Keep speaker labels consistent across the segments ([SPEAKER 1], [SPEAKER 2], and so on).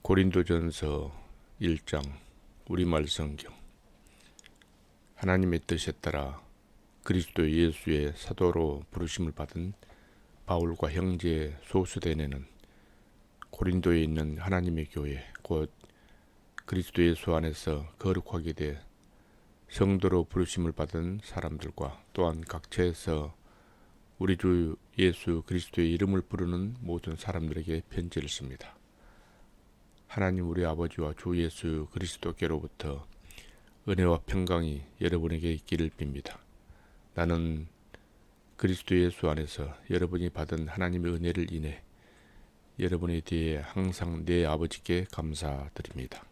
[SPEAKER 1] 고린도전서 1장 우리말 성경. 하나님의 뜻에 따라 그리스도 예수의 사도로 부르심을 받은 바울과 형제 소수대네는 고린도에 있는 하나님의 교회 곧 그리스도 예수 안에서 거룩하게 돼 성도로 부르심을 받은 사람들과 또한 각처에서 우리 주 예수 그리스도의 이름을 부르는 모든 사람들에게 편지를 씁니다. 하나님 우리 아버지와 주 예수 그리스도께로부터 은혜와 평강이 여러분에게 있기를 빕니다. 나는 그리스도 예수 안에서 여러분이 받은 하나님의 은혜를 인해 여러분에 대해 항상 내 아버지께 감사드립니다.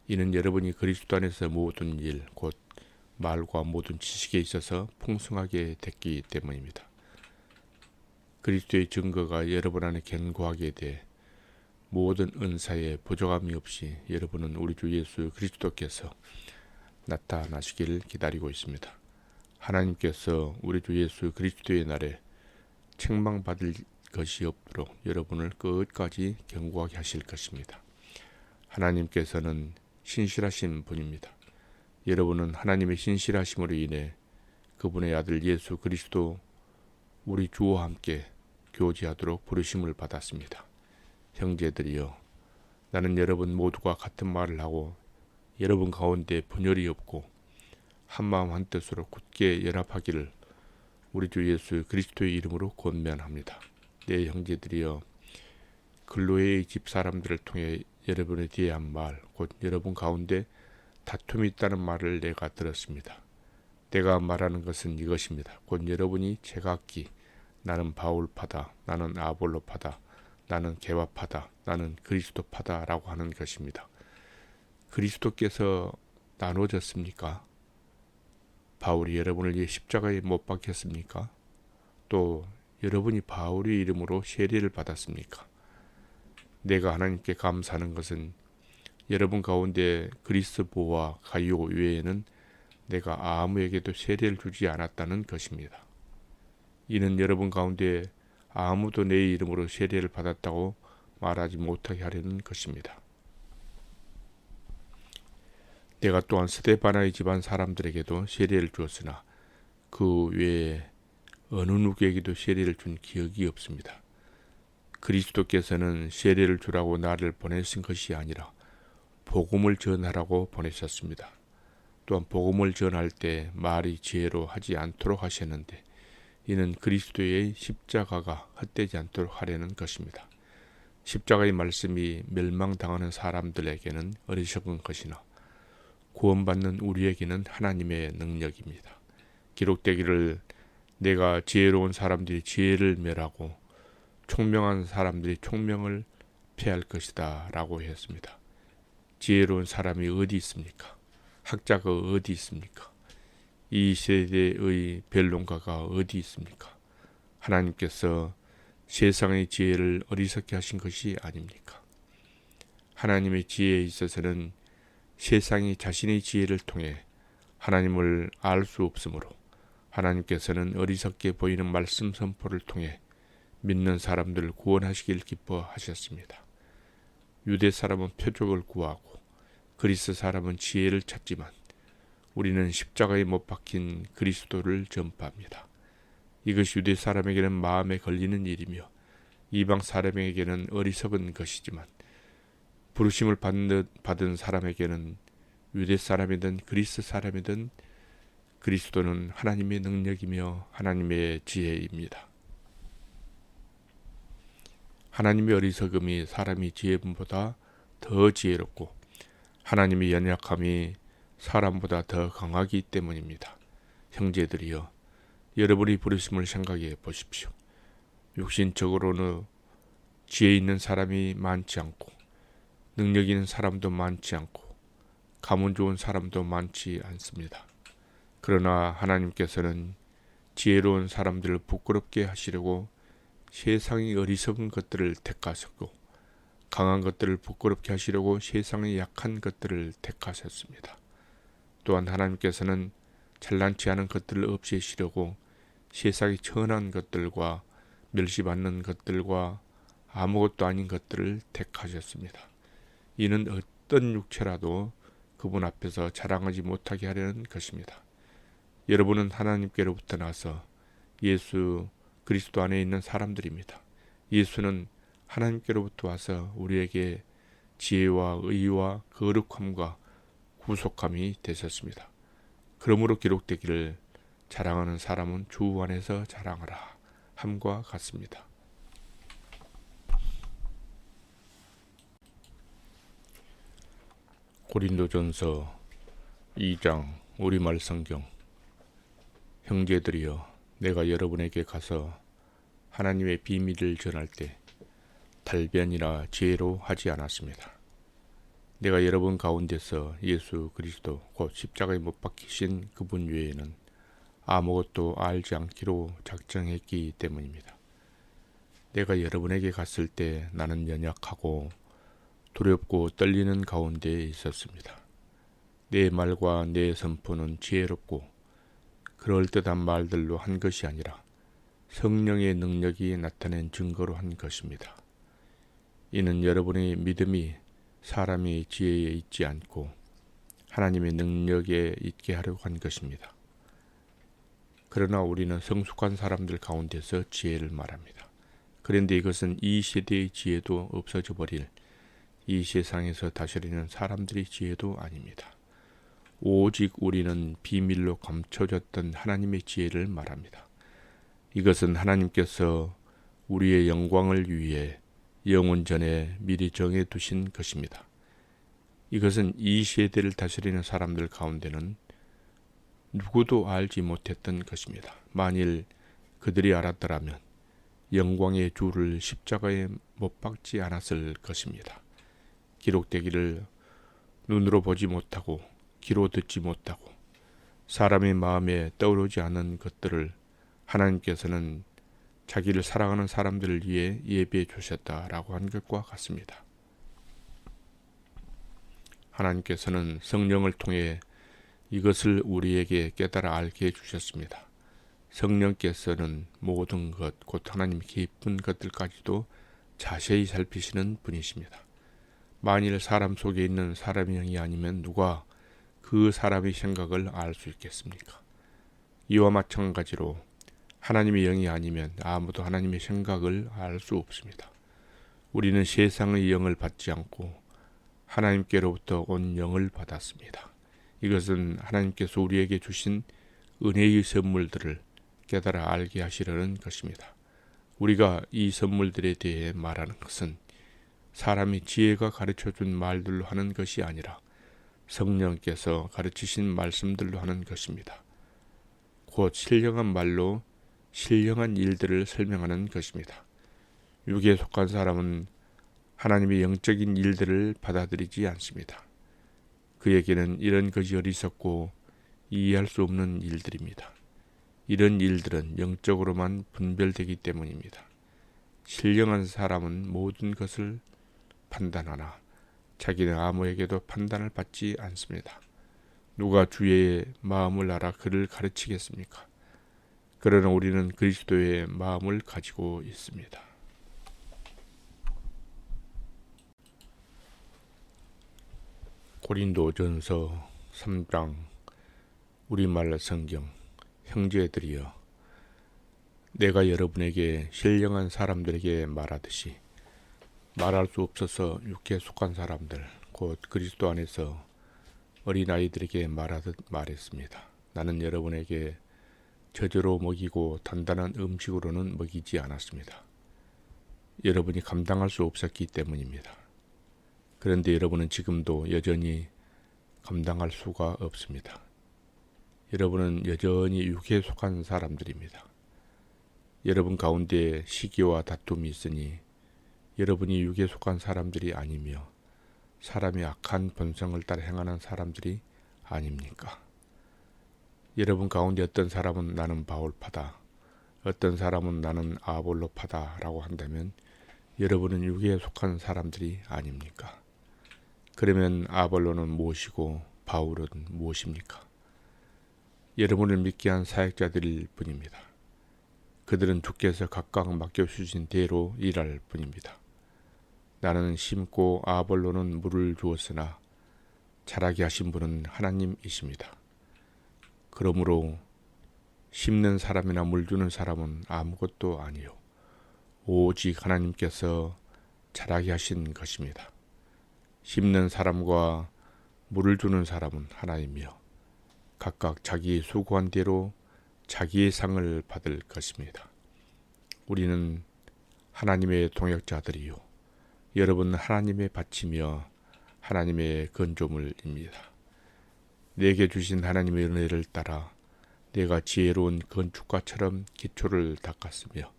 [SPEAKER 1] 이는 여러분이 그리스도 안에서 모든 일, 곧 말과 모든 지식에 있어서 풍성하게 됐기 때문입니다. 그리스도의 증거가 여러분 안에 견고하게 돼 모든 은사에 부족함이 없이 여러분은 우리 주 예수 그리스도께서 나타나시기를 기다리고 있습니다. 하나님께서 우리 주 예수 그리스도의 날에 책망받을 것이 없도록 여러분을 끝까지 견고하게 하실 것입니다. 하나님께서는 신실하신 분입니다. 여러분은 하나님의 신실하심으로 인해 그분의 아들 예수 그리스도 우리 주와 함께 교제하도록 부르심을 받았습니다. 형제들이여, 나는 여러분 모두가 같은 말을 하고 여러분 가운데 분열이 없고 한마음 한뜻으로 굳게 연합하기를 우리 주 예수 그리스도의 이름으로 권면합니다. 네, 형제들이여, 글로의 집 사람들을 통해 여러분에 대해 한 말, 곧 여러분 가운데 다툼이 있다는 말을 내가 들었습니다. 내가 말하는 것은 이것입니다. 곧 여러분이 제각기 나는 바울파다, 나는 아볼로파다, 나는 개바파다, 나는 그리스도파다 라고 하는 것입니다. 그리스도께서 나눠졌습니까? 바울이 여러분을 위해 십자가에 못 박혔습니까? 또 여러분이 바울의 이름으로 세례를 받았습니까? 내가 하나님께 감사하는 것은 여러분 가운데 그리스보와 가이오 외에는 내가 아무에게도 세례를 주지 않았다는 것입니다. 이는 여러분 가운데 아무도 내 이름으로 세례를 받았다고 말하지 못하게 하려는 것입니다. 내가 또한 스데바나의 집안 사람들에게도 세례를 주었으나 그 외에 어느 누구에게도 세례를 준 기억이 없습니다. 그리스도께서는 세례를 주라고 나를 보내신 것이 아니라 복음을 전하라고 보내셨습니다. 또한 복음을 전할 때 말이 지혜로 하지 않도록 하셨는데 이는 그리스도의 십자가가 헛되지 않도록 하려는 것입니다. 십자가의 말씀이 멸망당하는 사람들에게는 어리석은 것이나 구원받는 우리에게는 하나님의 능력입니다. 기록되기를 내가 지혜로운 사람들이 지혜를 멸하고 총명한 사람들이 총명을 패할 것이다 라고 했습니다. 지혜로운 사람이 어디 있습니까? 학자가 어디 있습니까? 이 세대의 변론가가 어디 있습니까? 하나님께서 세상의 지혜를 어리석게 하신 것이 아닙니까? 하나님의 지혜에 있어서는 세상이 자신의 지혜를 통해 하나님을 알 수 없으므로 하나님께서는 어리석게 보이는 말씀 선포를 통해 믿는 사람들을 구원하시길 기뻐하셨습니다. 유대 사람은 표적을 구하고 그리스 사람은 지혜를 찾지만 우리는 십자가에 못 박힌 그리스도를 전파합니다. 이것이 유대 사람에게는 마음에 걸리는 일이며 이방 사람에게는 어리석은 것이지만 부르심을 받은 사람에게는 유대 사람이든 그리스 사람이든 그리스도는 하나님의 능력이며 하나님의 지혜입니다. 하나님의 어리석음이 사람의 지혜보다 더 지혜롭고 하나님의 연약함이 사람보다 더 강하기 때문입니다. 형제들이여, 여러분의 부르심을 생각해 보십시오. 육신적으로는 지혜 있는 사람이 많지 않고 능력 있는 사람도 많지 않고 가문 좋은 사람도 많지 않습니다. 그러나 하나님께서는 지혜로운 사람들을 부끄럽게 하시려고 세상의 어리석은 것들을 택하셨고 강한 것들을 부끄럽게 하시려고 세상의 약한 것들을 택하셨습니다. 또한 하나님께서는 잘난치 않은 것들을 없애시려고 세상의 천한 것들과 멸시받는 것들과 아무것도 아닌 것들을 택하셨습니다. 이는 어떤 육체라도 그분 앞에서 자랑하지 못하게 하려는 것입니다. 여러분은 하나님께로부터 나서 예수 그리스도 안에 있는 사람들입니다. 예수는 하나님께로부터 와서 우리에게 지혜와 의와 거룩함과 구속함이 되셨습니다. 그러므로 기록되기를 자랑하는 사람은 주 안에서 자랑하라 함과 같습니다. 고린도전서 2장 우리말 성경. 형제들이여, 내가 여러분에게 가서 하나님의 비밀을 전할 때 달변이나 지혜로 하지 않았습니다. 내가 여러분 가운데서 예수 그리스도 곧 십자가에 못 박히신 그분 외에는 아무것도 알지 않기로 작정했기 때문입니다. 내가 여러분에게 갔을 때 나는 연약하고 두렵고 떨리는 가운데 있었습니다. 내 말과 내 선포는 지혜롭고 그럴듯한 말들로 한 것이 아니라 성령의 능력이 나타낸 증거로 한 것입니다. 이는 여러분의 믿음이 사람의 지혜에 있지 않고 하나님의 능력에 있게 하려고 한 것입니다. 그러나 우리는 성숙한 사람들 가운데서 지혜를 말합니다. 그런데 이것은 이 세대의 지혜도 없어져 버릴 이 세상에서 다스리는 사람들의 지혜도 아닙니다. 오직 우리는 비밀로 감춰졌던 하나님의 지혜를 말합니다. 이것은 하나님께서 우리의 영광을 위해 영원 전에 미리 정해 두신 것입니다. 이것은 이 세대를 다스리는 사람들 가운데는 누구도 알지 못했던 것입니다. 만일 그들이 알았더라면 영광의 주를 십자가에 못 박지 않았을 것입니다. 기록되기를 눈으로 보지 못하고 귀로 듣지 못하고 사람의 마음에 떠오르지 않은 것들을 하나님께서는 자기를 사랑하는 사람들을 위해 예비해 주셨다라고 한 것과 같습니다. 하나님께서는 성령을 통해 이것을 우리에게 깨달아 알게 해주셨습니다. 성령께서는 모든 것, 곧 하나님의 깊은 것들까지도 자세히 살피시는 분이십니다. 만일 사람 속에 있는 사람의 영이 아니면 누가 그 사람의 생각을 알 수 있겠습니까? 이와 마찬가지로 하나님의 영이 아니면 아무도 하나님의 생각을 알 수 없습니다. 우리는 세상의 영을 받지 않고 하나님께로부터 온 영을 받았습니다. 이것은 하나님께서 우리에게 주신 은혜의 선물들을 깨달아 알게 하시려는 것입니다. 우리가 이 선물들에 대해 말하는 것은 사람이 지혜가 가르쳐준 말들로 하는 것이 아니라 성령께서 가르치신 말씀들로 하는 것입니다. 곧 신령한 말로 신령한 일들을 설명하는 것입니다. 육에 속한 사람은 하나님의 영적인 일들을 받아들이지 않습니다. 그에게는 이런 것이 어리석고 이해할 수 없는 일들입니다. 이런 일들은 영적으로만 분별되기 때문입니다. 신령한 사람은 모든 것을 판단하나 자기는 아무에게도 판단을 받지 않습니다. 누가 주의 마음을 알아 그를 가르치겠습니까? 그러나 우리는 그리스도의 마음을 가지고 있습니다. 고린도전서 3장 우리말 성경. 형제들이여, 내가 여러분에게 신령한 사람들에게 말하듯이 말할 수 없어서 육에 속한 사람들, 곧 그리스도 안에서 어린아이들에게 말하듯 말했습니다. 나는 여러분에게 저저로 먹이고 단단한 음식으로는 먹이지 않았습니다. 여러분이 감당할 수 없었기 때문입니다. 그런데 여러분은 지금도 여전히 감당할 수가 없습니다. 여러분은 여전히 육에 속한 사람들입니다. 여러분 가운데 시기와 다툼이 있으니 여러분이 육에 속한 사람들이 아니며 사람의 악한 본성을 따라 행하는 사람들이 아닙니까? 여러분 가운데 어떤 사람은 나는 바울파다, 어떤 사람은 나는 아볼로파다 라고 한다면 여러분은 육에 속한 사람들이 아닙니까? 그러면 아볼로는 무엇이고 바울은 무엇입니까? 여러분을 믿게 한 사역자들일 뿐입니다. 그들은 주께서 각각 맡겨주신 대로 일할 뿐입니다. 나는 심고 아볼로는 물을 주었으나 자라게 하신 분은 하나님이십니다. 그러므로 심는 사람이나 물 주는 사람은 아무것도 아니요 오직 하나님께서 자라게 하신 것입니다. 심는 사람과 물을 주는 사람은 하나이며 각각 자기 수고한 대로 자기의 상을 받을 것입니다. 우리는 하나님의 동역자들이요 여러분은 하나님의 밭이며 하나님의 건조물입니다. 내게 주신 하나님의 은혜를 따라 내가 지혜로운 건축가처럼 기초를 닦았으며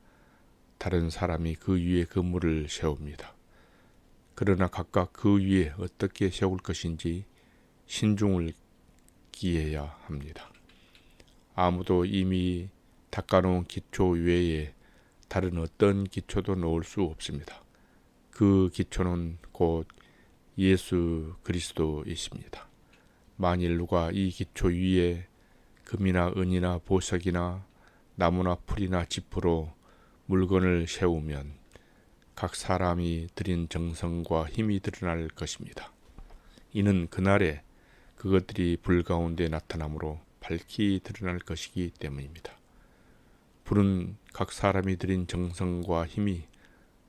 [SPEAKER 1] 다른 사람이 그 위에 건물을 세웁니다. 그러나 각각 그 위에 어떻게 세울 것인지 신중을 기해야 합니다. 아무도 이미 닦아놓은 기초 외에 다른 어떤 기초도 놓을 수 없습니다. 그 기초는 곧 예수 그리스도이십니다. 만일 누가 이 기초 위에 금이나 은이나 보석이나 나무나 풀이나 짚으로 물건을 세우면 각 사람이 들인 정성과 힘이 드러날 것입니다. 이는 그날에 그것들이 불 가운데 나타나므로 밝히 드러날 것이기 때문입니다. 불은 각 사람이 들인 정성과 힘이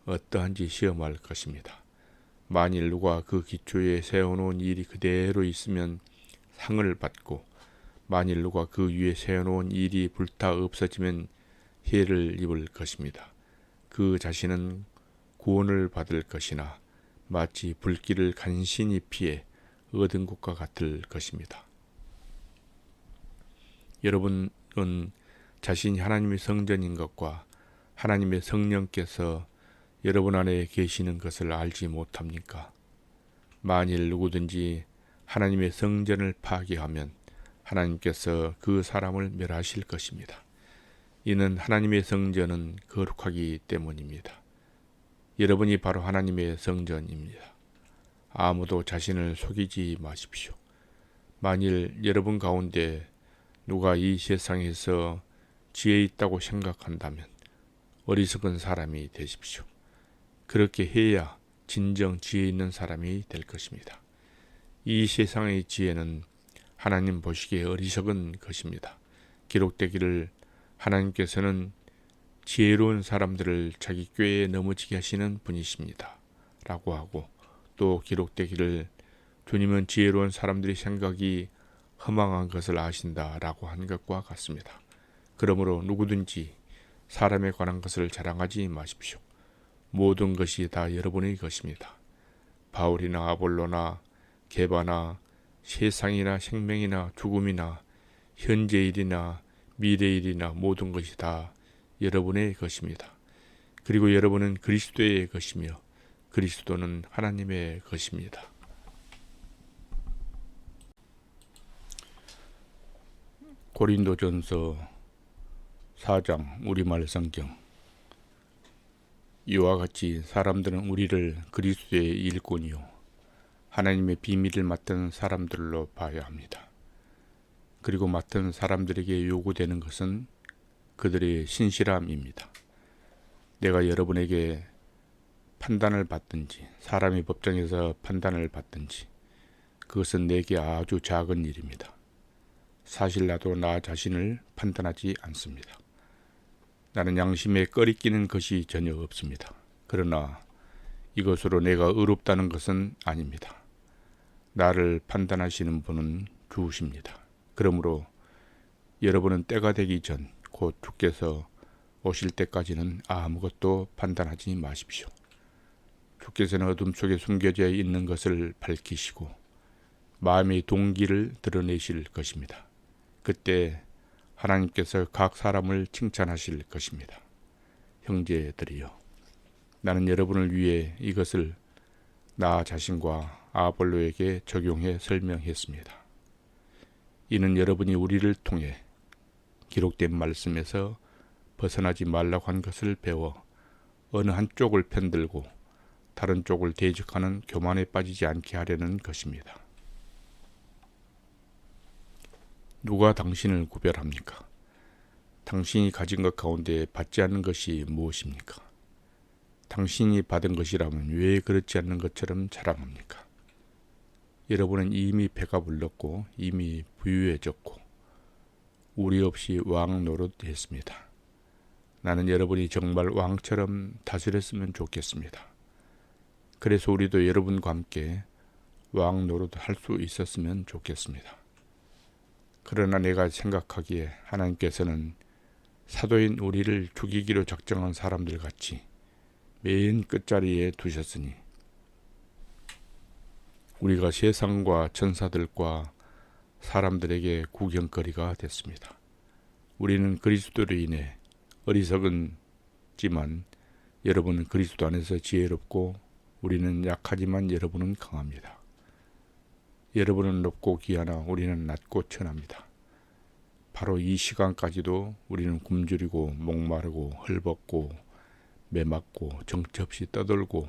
[SPEAKER 1] 어떠한지 시험할 것입니다. 만일 누가 그 기초에 세워놓은 일이 그대로 있으면 상을 받고 만일 누가 그 위에 세워놓은 일이 불타 없어지면 해를 입을 것입니다. 그 자신은 구원을 받을 것이나 마치 불길을 간신히 피해 얻은 것과 같을 것입니다. 여러분은 자신이 하나님의 성전인 것과 하나님의 성령께서 여러분 안에 계시는 것을 알지 못합니까? 만일 누구든지 하나님의 성전을 파괴하면 하나님께서 그 사람을 멸하실 것입니다. 이는 하나님의 성전은 거룩하기 때문입니다. 여러분이 바로 하나님의 성전입니다. 아무도 자신을 속이지 마십시오. 만일 여러분 가운데 누가 이 세상에서 지혜 있다고 생각한다면 어리석은 사람이 되십시오. 그렇게 해야 진정 지혜 있는 사람이 될 것입니다. 이 세상의 지혜는 하나님 보시기에 어리석은 것입니다. 기록되기를 하나님께서는 지혜로운 사람들을 자기 꾀에 넘어지게 하시는 분이십니다. 라고 하고 또 기록되기를 주님은 지혜로운 사람들의 생각이 허망한 것을 아신다 라고 한 것과 같습니다. 그러므로 누구든지 사람에 관한 것을 자랑하지 마십시오. 모든 것이 다 여러분의 것입니다. 바울이나 아볼로나 게바나 세상이나 생명이나 죽음이나 현재일이나 미래일이나 모든 것이 다 여러분의 것입니다. 그리고 여러분은 그리스도의 것이며 그리스도는 하나님의 것입니다. 고린도전서 4장 우리말 성경. 이와 같이 사람들은 우리를 그리스도의 일꾼이요 하나님의 비밀을 맡은 사람들로 봐야 합니다. 그리고 맡은 사람들에게 요구되는 것은 그들의 신실함입니다. 내가 여러분에게 판단을 받든지 사람의 법정에서 판단을 받든지 그것은 내게 아주 작은 일입니다. 사실 나도 나 자신을 판단하지 않습니다. 나는 양심에 꺼리끼는 것이 전혀 없습니다. 그러나 이것으로 내가 의롭다는 것은 아닙니다. 나를 판단하시는 분은 주십니다. 그러므로 여러분은 때가 되기 전 곧 주께서 오실 때까지는 아무것도 판단하지 마십시오. 주께서는 어둠 속에 숨겨져 있는 것을 밝히시고 마음의 동기를 드러내실 것입니다. 그때 하나님께서 각 사람을 칭찬하실 것입니다. 형제들이여, 나는 여러분을 위해 이것을 나 자신과 아볼로에게 적용해 설명했습니다. 이는 여러분이 우리를 통해 기록된 말씀에서 벗어나지 말라고 한 것을 배워 어느 한쪽을 편들고 다른 쪽을 대적하는 교만에 빠지지 않게 하려는 것입니다. 누가 당신을 구별합니까? 당신이 가진 것 가운데 받지 않는 것이 무엇입니까? 당신이 받은 것이라면 왜 그렇지 않는 것처럼 자랑합니까? 여러분은 이미 배가 불렀고 이미 부유해졌고 우리 없이 왕 노릇했습니다. 나는 여러분이 정말 왕처럼 다스렸으면 좋겠습니다. 그래서 우리도 여러분과 함께 왕 노릇 할 수 있었으면 좋겠습니다. 그러나 내가 생각하기에 하나님께서는 사도인 우리를 죽이기로 작정한 사람들 같이 맨 끝자리에 두셨으니 우리가 세상과 천사들과 사람들에게 구경거리가 됐습니다. 우리는 그리스도로 인해 어리석은지만 여러분은 그리스도 안에서 지혜롭고 우리는 약하지만 여러분은 강합니다. 여러분은 높고 귀하나 우리는 낮고 천합니다. 바로 이 시간까지도 우리는 굶주리고 목마르고 헐벗고 매맞고 정처없이 떠돌고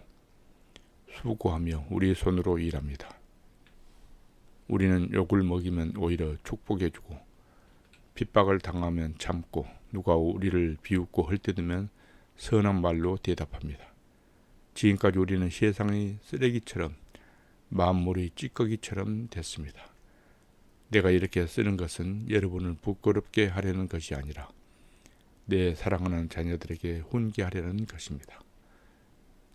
[SPEAKER 1] 수고하며 우리의 손으로 일합니다. 우리는 욕을 먹이면 오히려 축복해주고 핍박을 당하면 참고 누가 우리를 비웃고 헐뜯으면 선한 말로 대답합니다. 지금까지 우리는 세상의 쓰레기처럼 만물의 찌꺼기처럼 됐습니다. 내가 이렇게 쓰는 것은 여러분을 부끄럽게 하려는 것이 아니라 내 사랑하는 자녀들에게 훈계하려는 것입니다.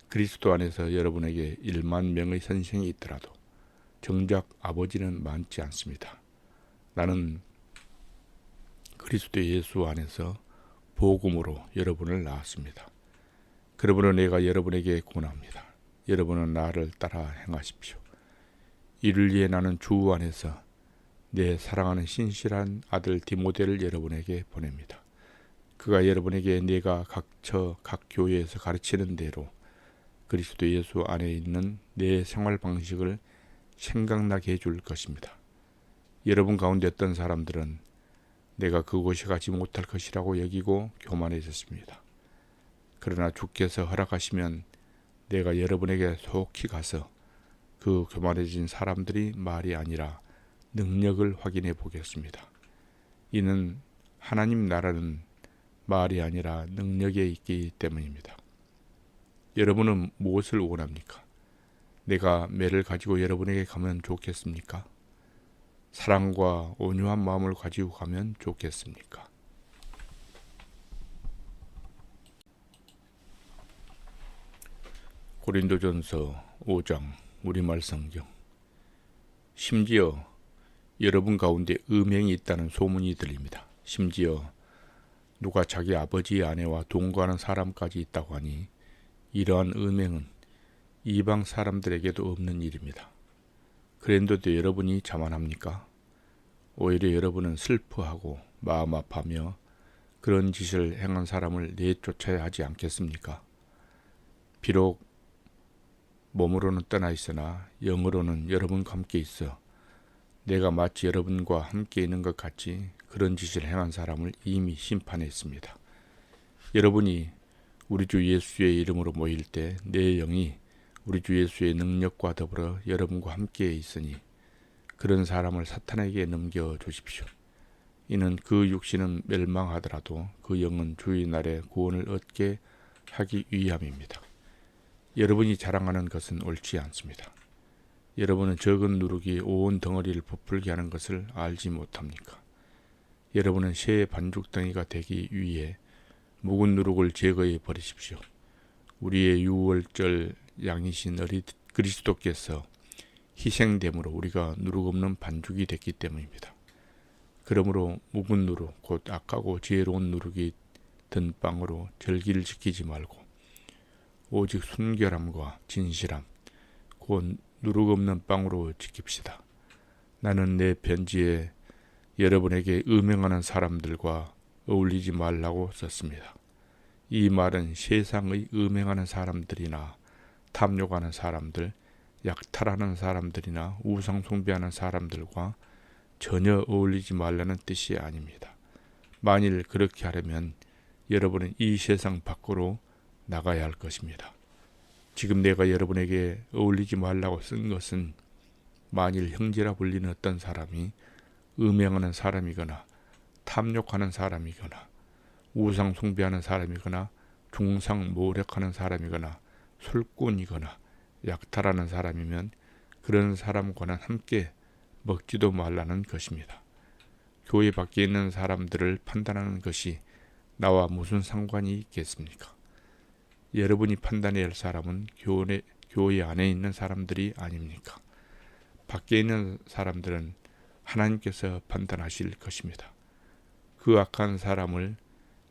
[SPEAKER 1] 그리스도 안에서 여러분에게 1만 명의 선생이 있더라도 정작 아버지는 많지 않습니다. 나는 그리스도 예수 안에서 복음으로 여러분을 낳았습니다. 그러므로 내가 여러분에게 권합니다. 여러분은 나를 따라 행하십시오. 이를 위해 나는 주 안에서 내 사랑하는 신실한 아들 디모데를 여러분에게 보냅니다. 그가 여러분에게 내가 각 교회에서 가르치는 대로 그리스도 예수 안에 있는 내 생활 방식을 생각나게 해줄 것입니다. 여러분 가운데 어떤 사람들은 내가 그곳에 가지 못할 것이라고 여기고 교만해졌습니다. 그러나 주께서 허락하시면 내가 여러분에게 속히 가서 그 교만해진 사람들이 말이 아니라 능력을 확인해 보겠습니다. 이는 하나님 나라는 말이 아니라 능력에 있기 때문입니다. 여러분은 무엇을 원합니까? 내가 매를 가지고 여러분에게 가면 좋겠습니까? 사랑과 온유한 마음을 가지고 가면 좋겠습니까? 고린도전서 5장 우리말 성경. 심지어 여러분 가운데 음행이 있다는 소문이 들립니다. 심지어 누가 자기 아버지의 아내와 동거하는 사람까지 있다고 하니 이러한 음행은 이방 사람들에게도 없는 일입니다. 그런데도 여러분이 자만합니까? 오히려 여러분은 슬퍼하고 마음 아파하며 그런 짓을 행한 사람을 내쫓아야 하지 않겠습니까? 비록 몸으로는 떠나 있으나 영으로는 여러분과 함께 있어 내가 마치 여러분과 함께 있는 것 같이 그런 짓을 행한 사람을 이미 심판했습니다. 여러분이 우리 주 예수의 이름으로 모일 때 내 영이 우리 주 예수의 능력과 더불어 여러분과 함께 있으니 그런 사람을 사탄에게 넘겨주십시오. 이는 그 육신은 멸망하더라도 그 영은 주의 날에 구원을 얻게 하기 위함입니다. 여러분이 자랑하는 것은 옳지 않습니다. 여러분은 적은 누룩이 온 덩어리를 부풀게 하는 것을 알지 못합니까? 여러분은 새 반죽덩이가 되기 위해 묵은 누룩을 제거해 버리십시오. 우리의 유월절 양이신 그리스도께서 희생됨으로 우리가 누룩 없는 반죽이 됐기 때문입니다. 그러므로 묵은 누룩, 곧 악하고 지혜로운 누룩이 든 빵으로 절기를 지키지 말고 오직 순결함과 진실함, 곧 누룩 없는 빵으로 지킵시다. 나는 내 편지에 여러분에게 음행하는 사람들과 어울리지 말라고 썼습니다. 이 말은 세상의 음행하는 사람들이나 탐욕하는 사람들, 약탈하는 사람들이나 우상 숭배하는 사람들과 전혀 어울리지 말라는 뜻이 아닙니다. 만일 그렇게 하려면 여러분은 이 세상 밖으로 나가야 할 것입니다. 지금 내가 여러분에게 어울리지 말라고 쓴 것은 만일 형제라 불리는 어떤 사람이 음행하는 사람이거나 탐욕하는 사람이거나 우상 숭배하는 사람이거나 중상모략하는 사람이거나 술꾼이거나 약탈하는 사람이면 그런 사람과는 함께 먹지도 말라는 것입니다. 교회 밖에 있는 사람들을 판단하는 것이 나와 무슨 상관이 있겠습니까? 여러분이 판단해야 할 사람은 교회 안에 있는 사람들이 아닙니까? 밖에 있는 사람들은 하나님께서 판단하실 것입니다. 그 악한 사람을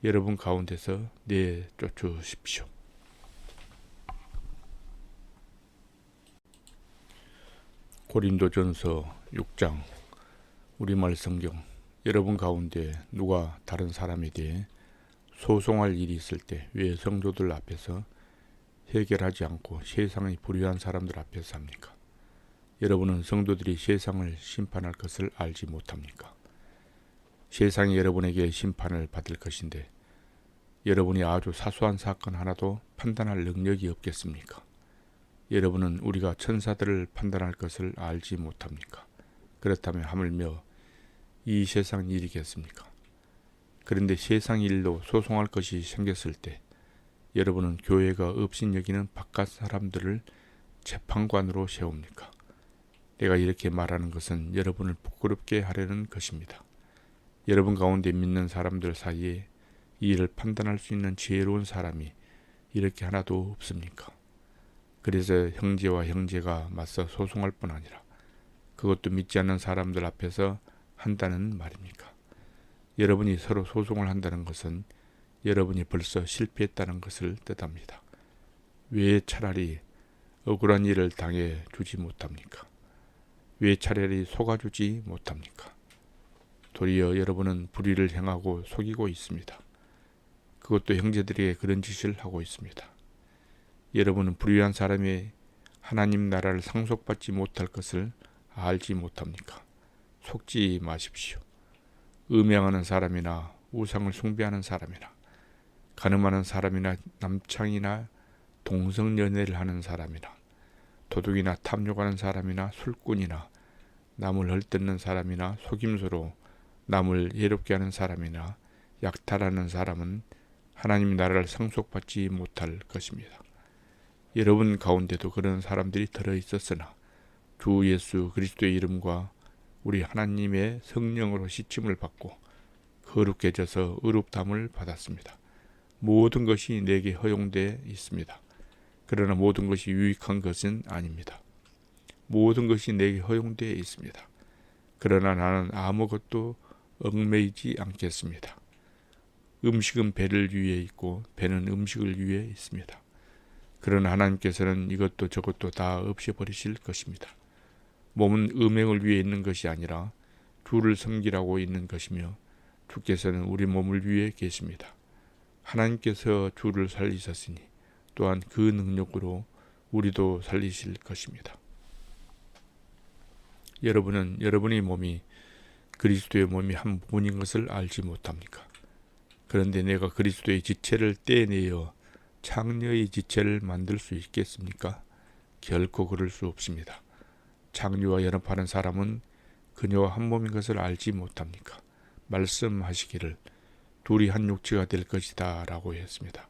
[SPEAKER 1] 여러분 가운데서 내쫓으십시오. 고린도전서 6장 우리말 성경. 여러분 가운데 누가 다른 사람에 대해 소송할 일이 있을 때 왜 성도들 앞에서 해결하지 않고 세상의 불의한 사람들 앞에서 합니까? 여러분은 성도들이 세상을 심판할 것을 알지 못합니까? 세상이 여러분에게 심판을 받을 것인데 여러분이 아주 사소한 사건 하나도 판단할 능력이 없겠습니까? 여러분은 우리가 천사들을 판단할 것을 알지 못합니까? 그렇다면 하물며 이 세상 일이겠습니까? 그런데 세상 일로 소송할 것이 생겼을 때 여러분은 교회가 업신여기는 바깥 사람들을 재판관으로 세웁니까? 내가 이렇게 말하는 것은 여러분을 부끄럽게 하려는 것입니다. 여러분 가운데 믿는 사람들 사이에 이 일을 판단할 수 있는 지혜로운 사람이 이렇게 하나도 없습니까? 그래서 형제와 형제가 맞서 소송할 뿐 아니라 그것도 믿지 않는 사람들 앞에서 한다는 말입니까? 여러분이 서로 소송을 한다는 것은 여러분이 벌써 실패했다는 것을 뜻합니다. 왜 차라리 억울한 일을 당해 주지 못합니까? 왜 차라리 속아주지 못합니까? 도리어 여러분은 불의를 행하고 속이고 있습니다. 그것도 형제들에게 그런 짓을 하고 있습니다. 여러분은 불의한 사람이 하나님 나라를 상속받지 못할 것을 알지 못합니까? 속지 마십시오. 음행하는 사람이나 우상을 숭배하는 사람이나 간음하는 사람이나 남창이나 동성연애를 하는 사람이나 도둑이나 탐욕하는 사람이나 술꾼이나 남을 헐뜯는 사람이나 속임수로 남을 해롭게 하는 사람이나 약탈하는 사람은 하나님 나라를 상속받지 못할 것입니다. 여러분 가운데도 그런 사람들이 들어있었으나 주 예수 그리스도의 이름과 우리 하나님의 성령으로 씻임을 받고 거룩해져서 의롭다함을 받았습니다. 모든 것이 내게 허용되어 있습니다. 그러나 모든 것이 유익한 것은 아닙니다. 모든 것이 내게 허용되어 있습니다. 그러나 나는 아무것도 얽매이지 않겠습니다. 음식은 배를 위해 있고 배는 음식을 위해 있습니다. 그러나 하나님께서는 이것도 저것도 다 없애버리실 것입니다. 몸은 음행을 위해 있는 것이 아니라 주를 섬기라고 있는 것이며 주께서는 우리 몸을 위해 계십니다. 하나님께서 주를 살리셨으니 또한 그 능력으로 우리도 살리실 것입니다. 여러분은 여러분의 몸이 그리스도의 몸이 한 부분인 것을 알지 못합니까? 그런데 내가 그리스도의 지체를 떼내어 창녀의 지체를 만들 수 있겠습니까? 결코 그럴 수 없습니다. 창녀와 연합하는 사람은 그녀와 한 몸인 것을 알지 못합니까? 말씀하시기를 둘이 한 육체가 될 것이다 라고 했습니다.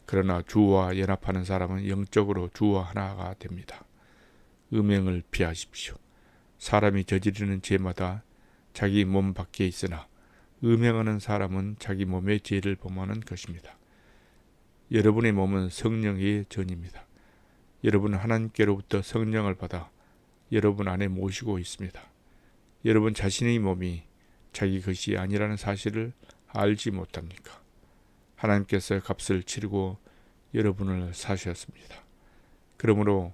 [SPEAKER 1] 그러나 주와 연합하는 사람은 영적으로 주와 하나가 됩니다. 음행을 피하십시오. 사람이 저지르는 죄마다 자기 몸 밖에 있으나 음행하는 사람은 자기 몸의 죄를 범하는 것입니다. 여러분의 몸은 성령의 전입니다. 여러분은 하나님께로부터 성령을 받아 여러분 안에 모시고 있습니다. 여러분 자신의 몸이 자기 것이 아니라는 사실을 알지 못합니까? 하나님께서 값을 치르고 여러분을 사셨습니다. 그러므로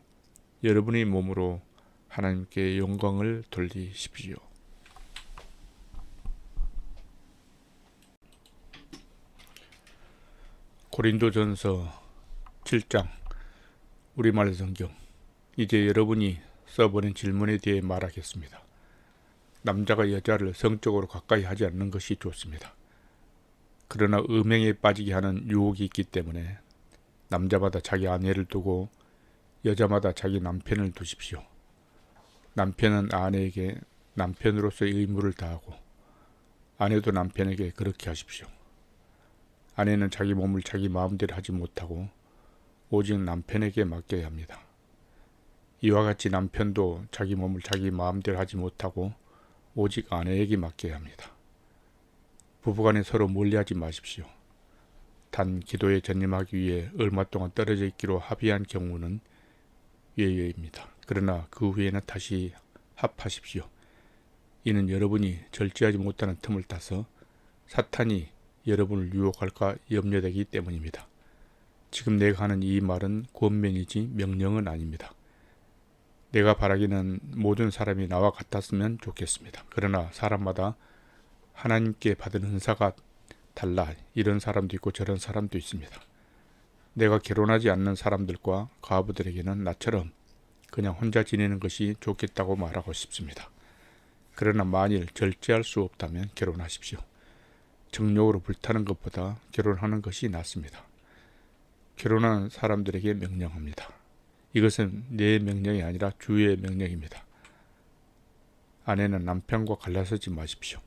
[SPEAKER 1] 여러분의 몸으로 하나님께 영광을 돌리십시오. 고린도전서 7장 우리말 성경. 이제 여러분이 써보낸 질문에 대해 말하겠습니다. 남자가 여자를 성적으로 가까이 하지 않는 것이 좋습니다. 그러나 음행에 빠지게 하는 유혹이 있기 때문에 남자마다 자기 아내를 두고 여자마다 자기 남편을 두십시오. 남편은 아내에게 남편으로서의 의무를 다하고 아내도 남편에게 그렇게 하십시오. 아내는 자기 몸을 자기 마음대로 하지 못하고 오직 남편에게 맡겨야 합니다. 이와 같이 남편도 자기 몸을 자기 마음대로 하지 못하고 오직 아내에게 맡겨야 합니다. 부부간에 서로 멀리하지 마십시오. 단 기도에 전념하기 위해 얼마 동안 떨어져 있기로 합의한 경우는 예외입니다. 그러나 그 후에는 다시 합하십시오. 이는 여러분이 절제하지 못하는 틈을 타서 사탄이 여러분을 유혹할까 염려되기 때문입니다. 지금 내가 하는 이 말은 권면이지 명령은 아닙니다. 내가 바라기는 모든 사람이 나와 같았으면 좋겠습니다. 그러나 사람마다 하나님께 받은 은사가 달라 이런 사람도 있고 저런 사람도 있습니다. 내가 결혼하지 않는 사람들과 과부들에게는 나처럼 그냥 혼자 지내는 것이 좋겠다고 말하고 싶습니다. 그러나 만일 절제할 수 없다면 결혼하십시오. 정욕으로 불타는 것보다 결혼하는 것이 낫습니다. 결혼하는 사람들에게 명령합니다. 이것은 내 명령이 아니라 주의 명령입니다. 아내는 남편과 갈라서지 마십시오.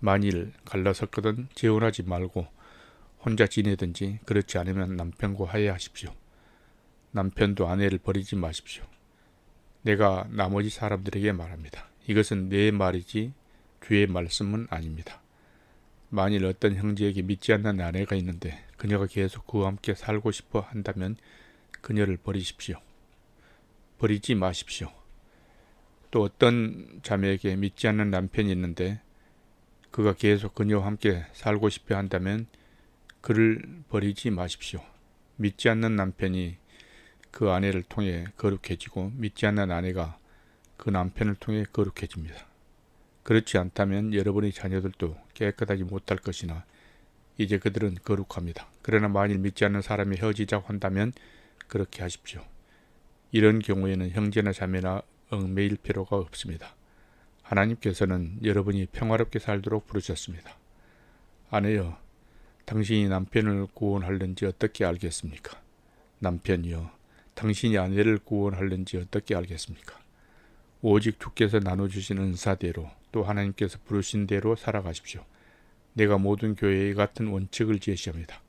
[SPEAKER 1] 만일 갈라섰거든 재혼하지 말고 혼자 지내든지 그렇지 않으면 남편과 화해하십시오. 남편도 아내를 버리지 마십시오. 내가 나머지 사람들에게 말합니다. 이것은 내 말이지 주의 말씀은 아닙니다. 만일 어떤 형제에게 믿지 않는 아내가 있는데 그녀가 계속 그와 함께 살고 싶어 한다면 그녀를 버리십시오. 버리지 마십시오. 또 어떤 자매에게 믿지 않는 남편이 있는데 그가 계속 그녀와 함께 살고 싶어 한다면 그를 버리지 마십시오. 믿지 않는 남편이 그 아내를 통해 거룩해지고 믿지 않는 아내가 그 남편을 통해 거룩해집니다. 그렇지 않다면 여러분의 자녀들도 깨끗하지 못할 것이나 이제 그들은 거룩합니다. 그러나 만일 믿지 않는 사람이 헤어지자고 한다면 그렇게 하십시오. 이런 경우에는 형제나 자매나 얽매일 필요가 없습니다. 하나님께서는 여러분이 평화롭게 살도록 부르셨습니다. 아내여, 당신이 남편을 구원하려는지 어떻게 알겠습니까? 남편이여, 당신이 아내를 구원하려는지 어떻게 알겠습니까? 오직 주께서 나눠주신 은사대로 또 하나님께서 부르신 대로 살아가십시오. 내가 모든 교회에 같은 원칙을 제시합니다.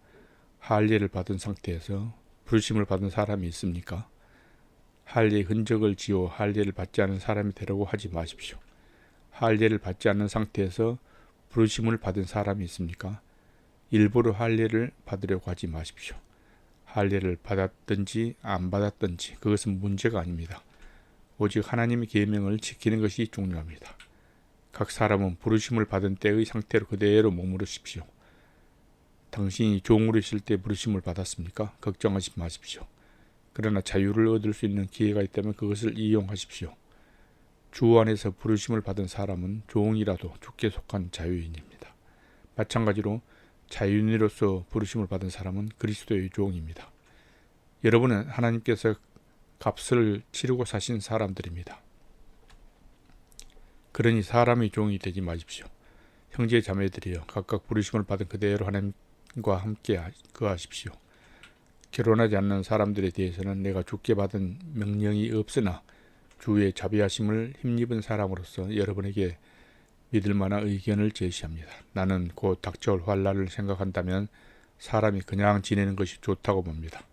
[SPEAKER 1] 할례를 받은 상태에서 부르심을 받은 사람이 있습니까? 할례의 흔적을 지워 할례를 받지 않은 사람이 되려고 하지 마십시오. 할례를 받지 않는 상태에서 부르심을 받은 사람이 있습니까? 일부러 할례를 받으려고 하지 마십시오. 할례를 받았든지 안 받았든지 그것은 문제가 아닙니다. 오직 하나님의 계명을 지키는 것이 중요합니다. 각 사람은 부르심을 받은 때의 상태로 그대로 머무르십시오. 당신이 종으로 있을 때 부르심을 받았습니까? 걱정하지 마십시오. 그러나 자유를 얻을 수 있는 기회가 있다면 그것을 이용하십시오. 주 안에서 부르심을 받은 사람은 종이라도 주께 속한 자유인입니다. 마찬가지로 자유인으로서 부르심을 받은 사람은 그리스도의 종입니다. 여러분은 하나님께서 값을 치르고 사신 사람들입니다. 그러니 사람의 종이 되지 마십시오. 형제 자매들이여, 각각 부르심을 받은 그대로 하나님과 함께 거하십시오. 결혼하지 않는 사람들에 대해서는 내가 주께 받은 명령이 없으나 주의 자비하심을 힘입은 사람으로서 여러분에게 믿을 만한 의견을 제시합니다. 나는 곧 닥쳐올 환난을 생각한다면 사람이 그냥 지내는 것이 좋다고 봅니다.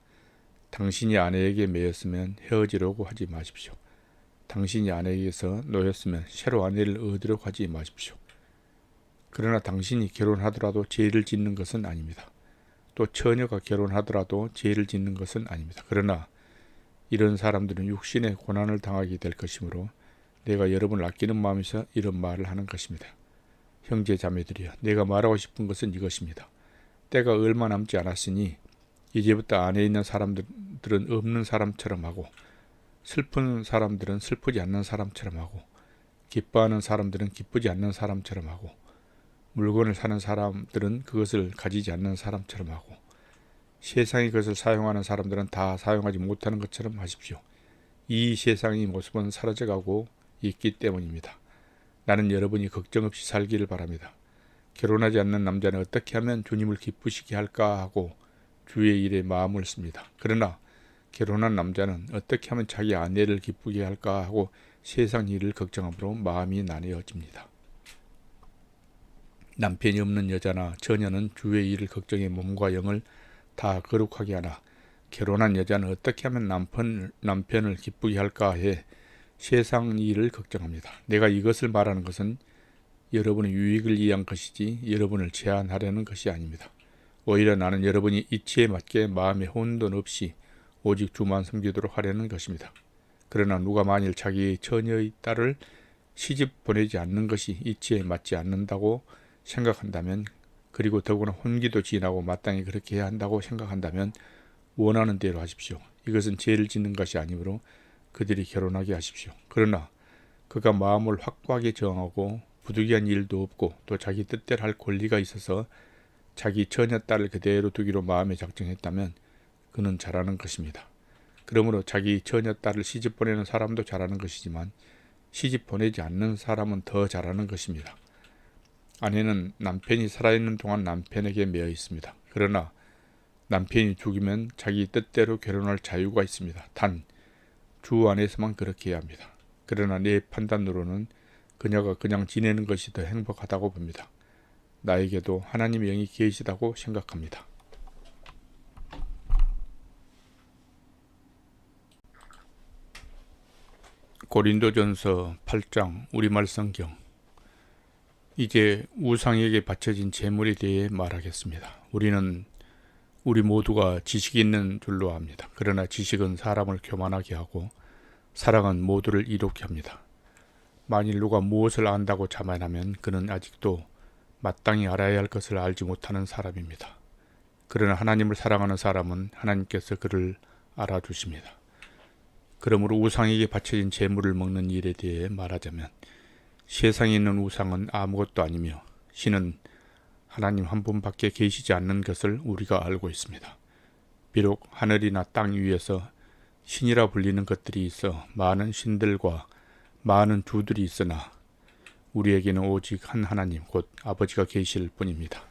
[SPEAKER 1] 당신이 아내에게 매였으면 헤어지려고 하지 마십시오. 당신이 아내에게서 놓였으면 새로 아내를 얻으려고 하지 마십시오. 그러나 당신이 결혼하더라도 죄를 짓는 것은 아닙니다. 또 처녀가 결혼하더라도 죄를 짓는 것은 아닙니다. 그러나 이런 사람들은 육신의 고난을 당하게 될 것이므로 내가 여러분을 아끼는 마음에서 이런 말을 하는 것입니다. 형제 자매들이여, 내가 말하고 싶은 것은 이것입니다. 때가 얼마 남지 않았으니 이제부터 안에 있는 사람들은 없는 사람처럼 하고 슬픈 사람들은 슬프지 않는 사람처럼 하고 기뻐하는 사람들은 기쁘지 않는 사람처럼 하고 물건을 사는 사람들은 그것을 가지지 않는 사람처럼 하고 세상의 것을 사용하는 사람들은 다 사용하지 못하는 것처럼 하십시오. 이 세상의 모습은 사라져가고 있기 때문입니다. 나는 여러분이 걱정 없이 살기를 바랍니다. 결혼하지 않는 남자는 어떻게 하면 주님을 기쁘시게 할까 하고 주의 일에 마음을 씁니다. 그러나 결혼한 남자는 어떻게 하면 자기 아내를 기쁘게 할까 하고 세상 일을 걱정함으로 마음이 나뉘어집니다. 남편이 없는 여자나 처녀는 주의 일을 걱정해 몸과 영을 다 거룩하게 하나 결혼한 여자는 어떻게 하면 남편을 기쁘게 할까 해 세상 일을 걱정합니다. 내가 이것을 말하는 것은 여러분의 유익을 위한 것이지 여러분을 제한하려는 것이 아닙니다. 오히려 나는 여러분이 이치에 맞게 마음에 혼돈 없이 오직 주만 섬기도록 하려는 것입니다. 그러나 누가 만일 자기 처녀의 딸을 시집 보내지 않는 것이 이치에 맞지 않는다고 생각한다면, 그리고 더구나 혼기도 지나고 마땅히 그렇게 해야 한다고 생각한다면 원하는 대로 하십시오. 이것은 죄를 짓는 것이 아니므로 그들이 결혼하게 하십시오. 그러나 그가 마음을 확고하게 정하고 부득이한 일도 없고 또 자기 뜻대로 할 권리가 있어서 자기 처녀 딸을 그대로 두기로 마음에 작정했다면 그는 잘하는 것입니다. 그러므로 자기 처녀 딸을 시집 보내는 사람도 잘하는 것이지만 시집 보내지 않는 사람은 더 잘하는 것입니다. 아내는 남편이 살아있는 동안 남편에게 매여 있습니다. 그러나 남편이 죽으면 자기 뜻대로 결혼할 자유가 있습니다. 단 주 안에서만 그렇게 해야 합니다. 그러나 내 판단으로는 그녀가 그냥 지내는 것이 더 행복하다고 봅니다. 나에게도 하나님의 영이 계시다고 생각합니다. 고린도전서 8장 우리말 성경. 이제 우상에게 바쳐진 제물에 대해 말하겠습니다. 우리 모두가 지식이 있는 줄로 압니다. 그러나 지식은 사람을 교만하게 하고 사랑은 모두를 이롭게 합니다. 만일 누가 무엇을 안다고 자만하면 그는 아직도 마땅히 알아야 할 것을 알지 못하는 사람입니다. 그러나 하나님을 사랑하는 사람은 하나님께서 그를 알아주십니다. 그러므로 우상에게 바쳐진 제물을 먹는 일에 대해 말하자면 세상에 있는 우상은 아무것도 아니며 신은 하나님 한 분밖에 계시지 않는 것을 우리가 알고 있습니다. 비록 하늘이나 땅 위에서 신이라 불리는 것들이 있어 많은 신들과 많은 주들이 있으나 우리에게는 오직 한 하나님 곧 아버지가 계실 뿐입니다.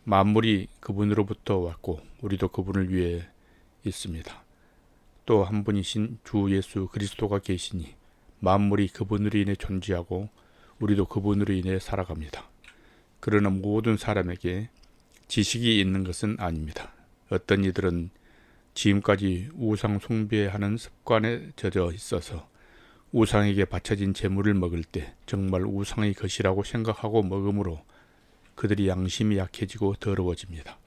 [SPEAKER 1] 만물이 그분으로부터 왔고 우리도 그분을 위해 있습니다. 또 한 분이신 주 예수 그리스도가 계시니 만물이 그분으로 인해 존재하고 우리도 그분으로 인해 살아갑니다. 그러나 모든 사람에게 지식이 있는 것은 아닙니다. 어떤 이들은 지금까지 우상 숭배하는 습관에 젖어 있어서 우상에게 바쳐진 제물을 먹을 때 정말 우상의 것이라고 생각하고 먹음으로 그들이 양심이 약해지고 더러워집니다.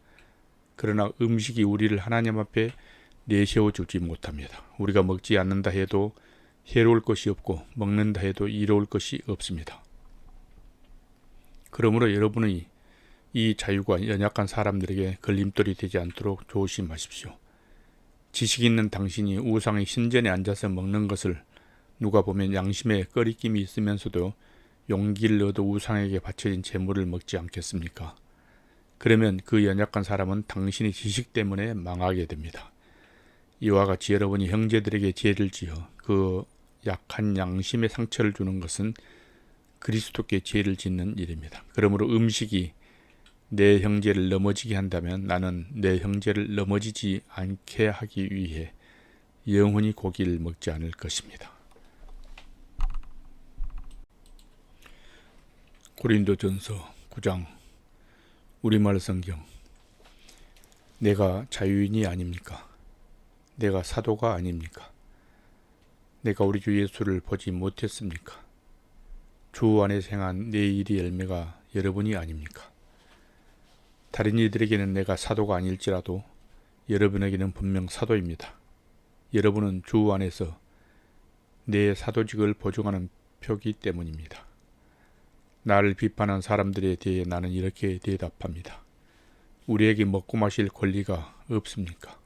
[SPEAKER 1] 그러나 음식이 우리를 하나님 앞에 내세워주지 못합니다. 우리가 먹지 않는다 해도 해로울 것이 없고 먹는다 해도 이로울 것이 없습니다. 그러므로 여러분의 이 자유가 연약한 사람들에게 걸림돌이 되지 않도록 조심하십시오. 지식 있는 당신이 우상의 신전에 앉아서 먹는 것을 누가 보면 양심에 꺼리낌이 있으면서도 용기를 얻어 우상에게 바쳐진 제물을 먹지 않겠습니까? 그러면 그 연약한 사람은 당신의 지식 때문에 망하게 됩니다. 이와 같이 여러분이 형제들에게 죄를 지어 그 약한 양심에 상처를 주는 것은 그리스도께 죄를 짓는 일입니다. 그러므로 음식이 내 형제를 넘어지게 한다면 나는 내 형제를 넘어지지 않게 하기 위해 영원히 고기를 먹지 않을 것입니다. 고린도전서 9장 우리말 성경. 내가 자유인이 아닙니까? 내가 사도가 아닙니까? 내가 우리 주 예수를 보지 못했습니까? 주 안에서 행한 내 일의 열매가 여러분이 아닙니까? 다른 이들에게는 내가 사도가 아닐지라도 여러분에게는 분명 사도입니다. 여러분은 주 안에서 내 사도직을 보증하는 표기 때문입니다. 나를 비판한 사람들에 대해 나는 이렇게 대답합니다. 우리에게 먹고 마실 권리가 없습니까?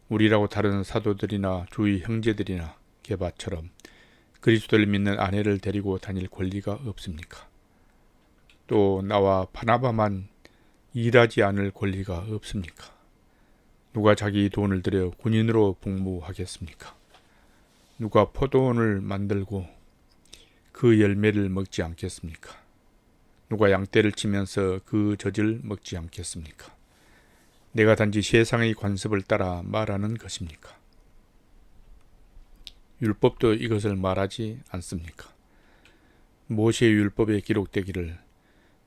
[SPEAKER 1] 우리라고 다른 사도들이나 주의 형제들이나 게바처럼 그리스도를 믿는 아내를 데리고 다닐 권리가 없습니까? 또 나와 바나바만 일하지 않을 권리가 없습니까? 누가 자기 돈을 들여 군인으로 복무하겠습니까? 누가 포도원을 만들고 그 열매를 먹지 않겠습니까? 누가 양떼를 치면서 그 젖을 먹지 않겠습니까? 내가 단지 세상의 관습을 따라 말하는 것입니까? 율법도 이것을 말하지 않습니까? 모세의 율법에 기록되기를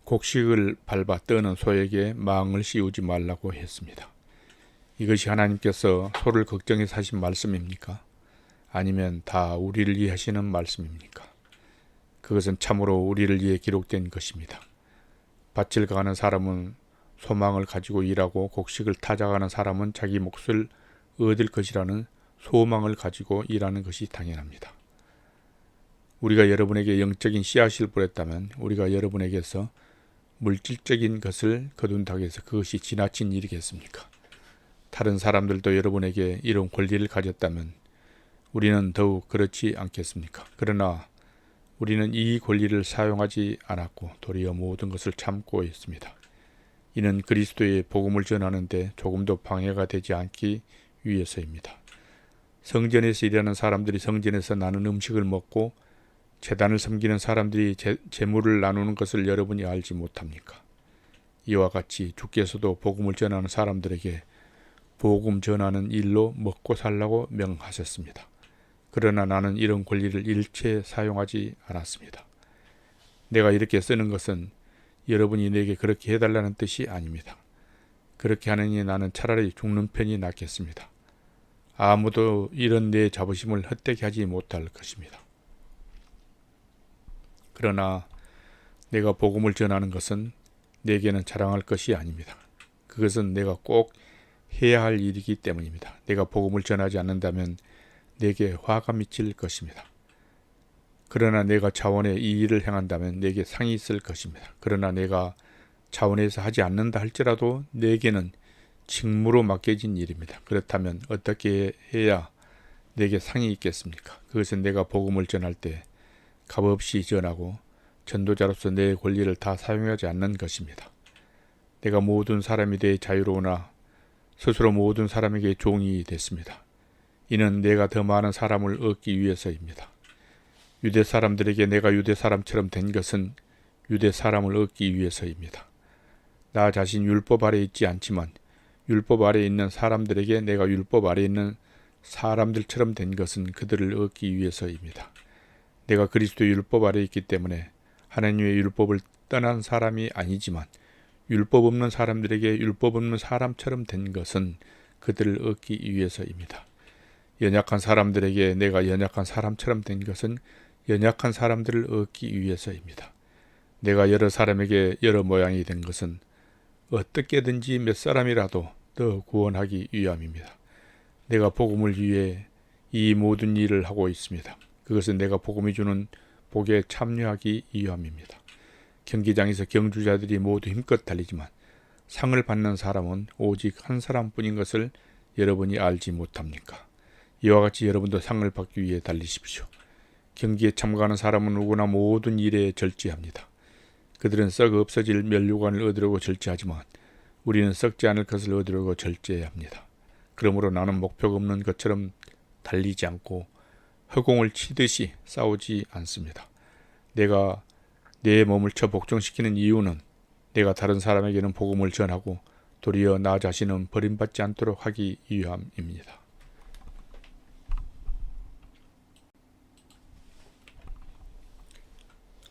[SPEAKER 1] 곡식을 밟아 떠는 소에게 망을 씌우지 말라고 했습니다. 이것이 하나님께서 소를 걱정해서 하신 말씀입니까? 아니면 다 우리를 위해 하시는 말씀입니까? 그것은 참으로 우리를 위해 기록된 것입니다. 밭을 가는 사람은 소망을 가지고 일하고 곡식을 타작하는 사람은 자기 몫을 얻을 것이라는 소망을 가지고 일하는 것이 당연합니다. 우리가 여러분에게 영적인 씨앗을 뿌렸다면 우리가 여러분에게서 물질적인 것을 거둔다고 해서 그것이 지나친 일이겠습니까? 다른 사람들도 여러분에게 이런 권리를 가졌다면 우리는 더욱 그렇지 않겠습니까? 그러나 우리는 이 권리를 사용하지 않았고 도리어 모든 것을 참고 있습니다. 이는 그리스도의 복음을 전하는데 조금도 방해가 되지 않기 위해서입니다. 성전에서 일하는 사람들이 성전에서 나눈 음식을 먹고 제단을 섬기는 사람들이 제물을 나누는 것을 여러분이 알지 못합니까? 이와 같이 주께서도 복음을 전하는 사람들에게 복음 전하는 일로 먹고 살라고 명하셨습니다. 그러나 나는 이런 권리를 일체 사용하지 않았습니다. 내가 이렇게 쓰는 것은 여러분이 내게 그렇게 해달라는 뜻이 아닙니다. 그렇게 하느니 나는 차라리 죽는 편이 낫겠습니다. 아무도 이런 내 자부심을 헛되게 하지 못할 것입니다. 그러나 내가 복음을 전하는 것은 내게는 자랑할 것이 아닙니다. 그것은 내가 꼭 해야 할 일이기 때문입니다. 내가 복음을 전하지 않는다면 내게 화가 미칠 것입니다. 그러나 내가 차원에 이 일을 행한다면 내게 상이 있을 것입니다. 그러나 내가 차원에서 하지 않는다 할지라도 내게는 직무로 맡겨진 일입니다. 그렇다면 어떻게 해야 내게 상이 있겠습니까? 그것은 내가 복음을 전할 때 값없이 전하고 전도자로서 내 권리를 다 사용하지 않는 것입니다. 내가 모든 사람에 대해 자유로우나 스스로 모든 사람에게 종이 됐습니다. 이는 내가 더 많은 사람을 얻기 위해서입니다. 유대 사람들에게 내가 유대 사람처럼 된 것은 유대 사람을 얻기 위해서입니다. 나 자신 율법 아래 있지 않지만 율법 아래 있는 사람들에게 내가 율법 아래 있는 사람들처럼 된 것은 그들을 얻기 위해서입니다. 내가 그리스도의 율법 아래 있기 때문에 하나님의 율법을 떠난 사람이 아니지만 율법 없는 사람들에게 율법 없는 사람처럼 된 것은 그들을 얻기 위해서입니다. 연약한 사람들에게 내가 연약한 사람처럼 된 것은 연약한 사람들을 얻기 위해서입니다. 내가 여러 사람에게 여러 모양이 된 것은 어떻게든지 몇 사람이라도 더 구원하기 위함입니다. 내가 복음을 위해 이 모든 일을 하고 있습니다. 그것은 내가 복음이 주는 복에 참여하기 위함입니다. 경기장에서 경주자들이 모두 힘껏 달리지만 상을 받는 사람은 오직 한 사람뿐인 것을 여러분이 알지 못합니까? 이와 같이 여러분도 상을 받기 위해 달리십시오. 경기에 참가하는 사람은 누구나 모든 일에 절제합니다. 그들은 썩 없어질 면류관을 얻으려고 절제하지만 우리는 썩지 않을 것을 얻으려고 절제합니다. 그러므로 나는 목표가 없는 것처럼 달리지 않고 허공을 치듯이 싸우지 않습니다. 내가 내 몸을 쳐 복종시키는 이유는 내가 다른 사람에게는 복음을 전하고 도리어 나 자신은 버림받지 않도록 하기 위함입니다.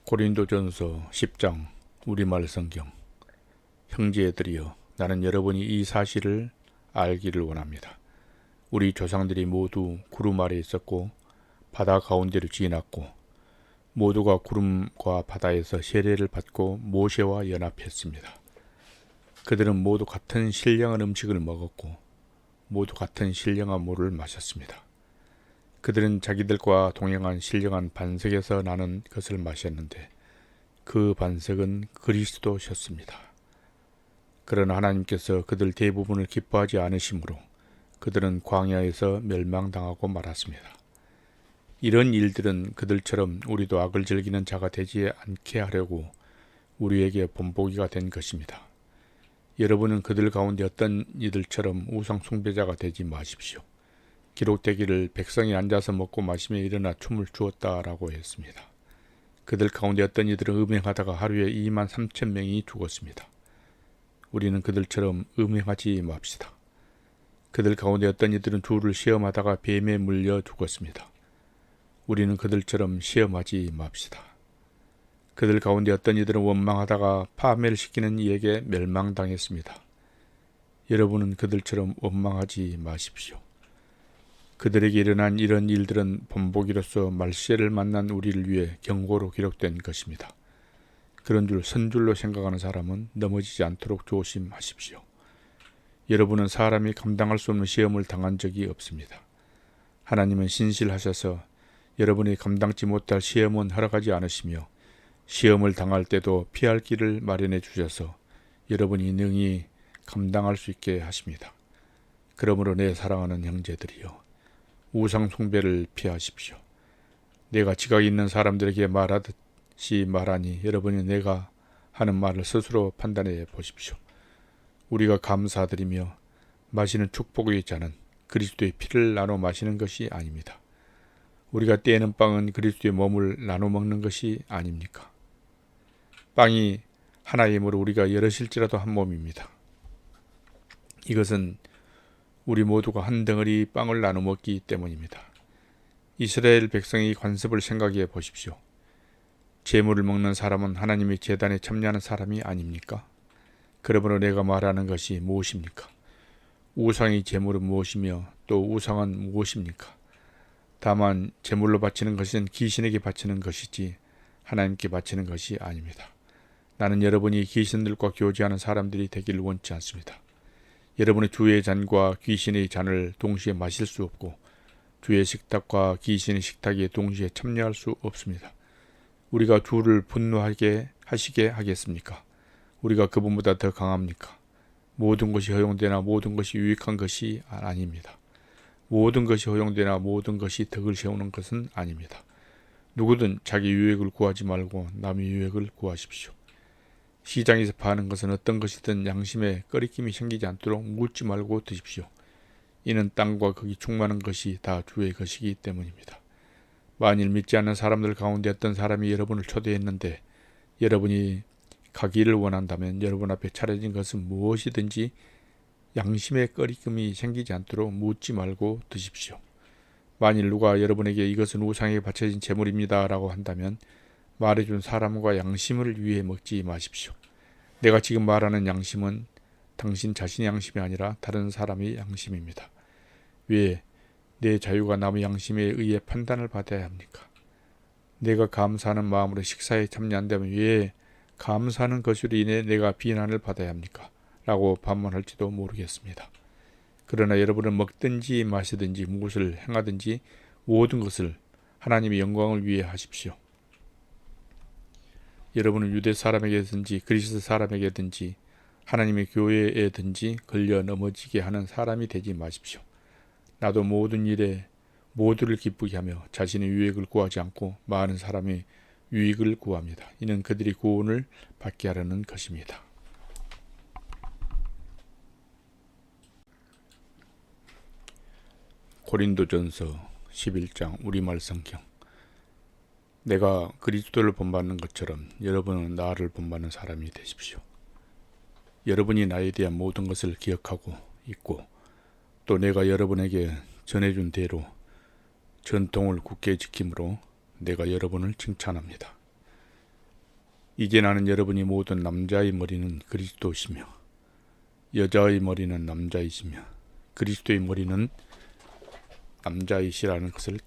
[SPEAKER 1] 고린도전서 10장 우리말 성경. 형제들이여, 나는 여러분이 이 사실을 알기를 원합니다. 우리 조상들이 모두 구름 아래 있었고 바다 가운데로 지났고 모두가 구름과 바다에서 세례를 받고 모세와 연합했습니다. 그들은 모두 같은 신령한 음식을 먹었고 모두 같은 신령한 물을 마셨습니다. 그들은 자기들과 동행한 신령한 반석에서 나는 것을 마셨는데 그 반석은 그리스도셨습니다. 그러나 하나님께서 그들 대부분을 기뻐하지 않으시므로 그들은 광야에서 멸망당하고 말았습니다. 이런 일들은 그들처럼 우리도 악을 즐기는 자가 되지 않게 하려고 우리에게 본보기가 된 것입니다. 여러분은 그들 가운데 어떤 이들처럼 우상 숭배자가 되지 마십시오. 기록되기를 백성이 앉아서 먹고 마시며 일어나 춤을 추었다라고 했습니다. 그들 가운데 어떤 이들은 음행하다가 하루에 23,000명이 죽었습니다. 우리는 그들처럼 음행하지 맙시다. 그들 가운데 어떤 이들은 주를 시험하다가 뱀에 물려 죽었습니다. 우리는 그들처럼 시험하지 맙시다. 그들 가운데 어떤 이들은 원망하다가 파멸 시키는 이에게 멸망당했습니다. 여러분은 그들처럼 원망하지 마십시오. 그들에게 일어난 이런 일들은 본보기로서 말세를 만난 우리를 위해 경고로 기록된 것입니다. 그런 줄 선줄로 생각하는 사람은 넘어지지 않도록 조심하십시오. 여러분은 사람이 감당할 수 없는 시험을 당한 적이 없습니다. 하나님은 신실하셔서 여러분이 감당치 못할 시험은 허락하지 않으시며 시험을 당할 때도 피할 길을 마련해 주셔서 여러분이 능히 감당할 수 있게 하십니다. 그러므로 내 사랑하는 형제들이여, 우상 숭배를 피하십시오. 내가 지각 있는 사람들에게 말하듯이 말하니 여러분이 내가 하는 말을 스스로 판단해 보십시오. 우리가 감사드리며 마시는 축복의 잔은 그리스도의 피를 나눠 마시는 것이 아닙니다. 우리가 떼는 빵은 그리스도의 몸을 나눠 먹는 것이 아닙니까? 빵이 하나의 힘으로 우리가 여럿일지라도 한 몸입니다. 이것은 우리 모두가 한 덩어리 빵을 나눠 먹기 때문입니다. 이스라엘 백성의 관습을 생각해 보십시오. 제물을 먹는 사람은 하나님의 제단에 참여하는 사람이 아닙니까? 그러므로 내가 말하는 것이 무엇입니까? 우상의 제물은 무엇이며 또 우상은 무엇입니까? 다만 제물로 바치는 것은 귀신에게 바치는 것이지 하나님께 바치는 것이 아닙니다. 나는 여러분이 귀신들과 교제하는 사람들이 되기를 원치 않습니다. 여러분의 주의 잔과 귀신의 잔을 동시에 마실 수 없고 주의 식탁과 귀신의 식탁에 동시에 참여할 수 없습니다. 우리가 주를 분노하게 하시게 하겠습니까? 우리가 그분보다 더 강합니까? 모든 것이 허용되나 모든 것이 유익한 것이 아닙니다. 모든 것이 허용되나 모든 것이 덕을 세우는 것은 아닙니다. 누구든 자기 유익을 구하지 말고 남의 유익을 구하십시오. 시장에서 파는 것은 어떤 것이든 양심에 꺼리낌이 생기지 않도록 묻지 말고 드십시오. 이는 땅과 거기 충만한 것이 다 주의 것이기 때문입니다. 만일 믿지 않는 사람들 가운데 어떤 사람이 여러분을 초대했는데 여러분이 가기를 원한다면 여러분 앞에 차려진 것은 무엇이든지 양심에 꺼리낌이 생기지 않도록 묻지 말고 드십시오. 만일 누가 여러분에게 이것은 우상에게 바쳐진 제물입니다 라고 한다면 말해준 사람과 양심을 위해 먹지 마십시오. 내가 지금 말하는 양심은 당신 자신의 양심이 아니라 다른 사람의 양심입니다. 왜 내 자유가 남의 양심에 의해 판단을 받아야 합니까? 내가 감사하는 마음으로 식사에 참여한다면 왜 감사하는 것으로 인해 내가 비난을 받아야 합니까? 라고 반문할지도 모르겠습니다. 그러나 여러분은 먹든지 마시든지 무엇을 행하든지 모든 것을 하나님의 영광을 위해 하십시오. 여러분은 유대 사람에게든지 그리스 사람에게든지 하나님의 교회에든지 걸려 넘어지게 하는 사람이 되지 마십시오. 나도 모든 일에 모두를 기쁘게 하며 자신의 유익을 구하지 않고 많은 사람의 유익을 구합니다. 이는 그들이 구원을 받게 하려는 것입니다. 고린도전서 11장 우리말 성경. 내가 그리스도를 본받는 것처럼 여러분은 나를 본받는 사람이 되십시오. 여러분이 나에 대한 모든 것을 기억하고 있고 또 내가 여러분에게 전해준 대로 전통을 굳게 지킴으로 내가 여러분을 칭찬합니다. 이제 나는 여러분이 모든 남자의 머리는 그리스도시며 여자의 머리는 남자이시며 그리스도의 머리는 남자이시라는 것을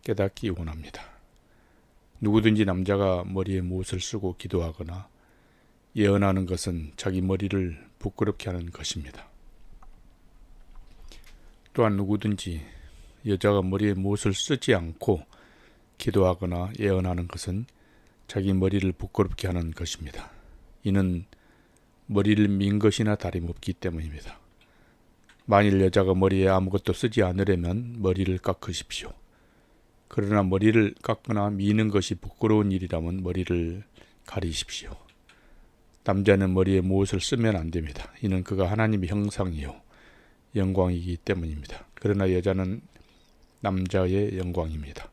[SPEAKER 1] 깨닫기 원합니다. 누구든지 남자가 머리에 못을 쓰고 기도하거나 예언하는 것은 자기 머리를 부끄럽게 하는 것입니다. 또한 누구든지 여자가 머리에 못을 쓰지 않고 기도하거나 예언하는 것은 자기 머리를 부끄럽게 하는 것입니다. 이는 머리를 민 것이나 다름없기 때문입니다. 만일 여자가 머리에 아무것도 쓰지 않으려면 머리를 깎으십시오. 그러나 머리를 깎거나 미는 것이 부끄러운 일이라면 머리를 가리십시오. 남자는 머리에 무엇을 쓰면 안 됩니다. 이는 그가 하나님의 형상이요 영광이기 때문입니다. 그러나 여자는 남자의 영광입니다.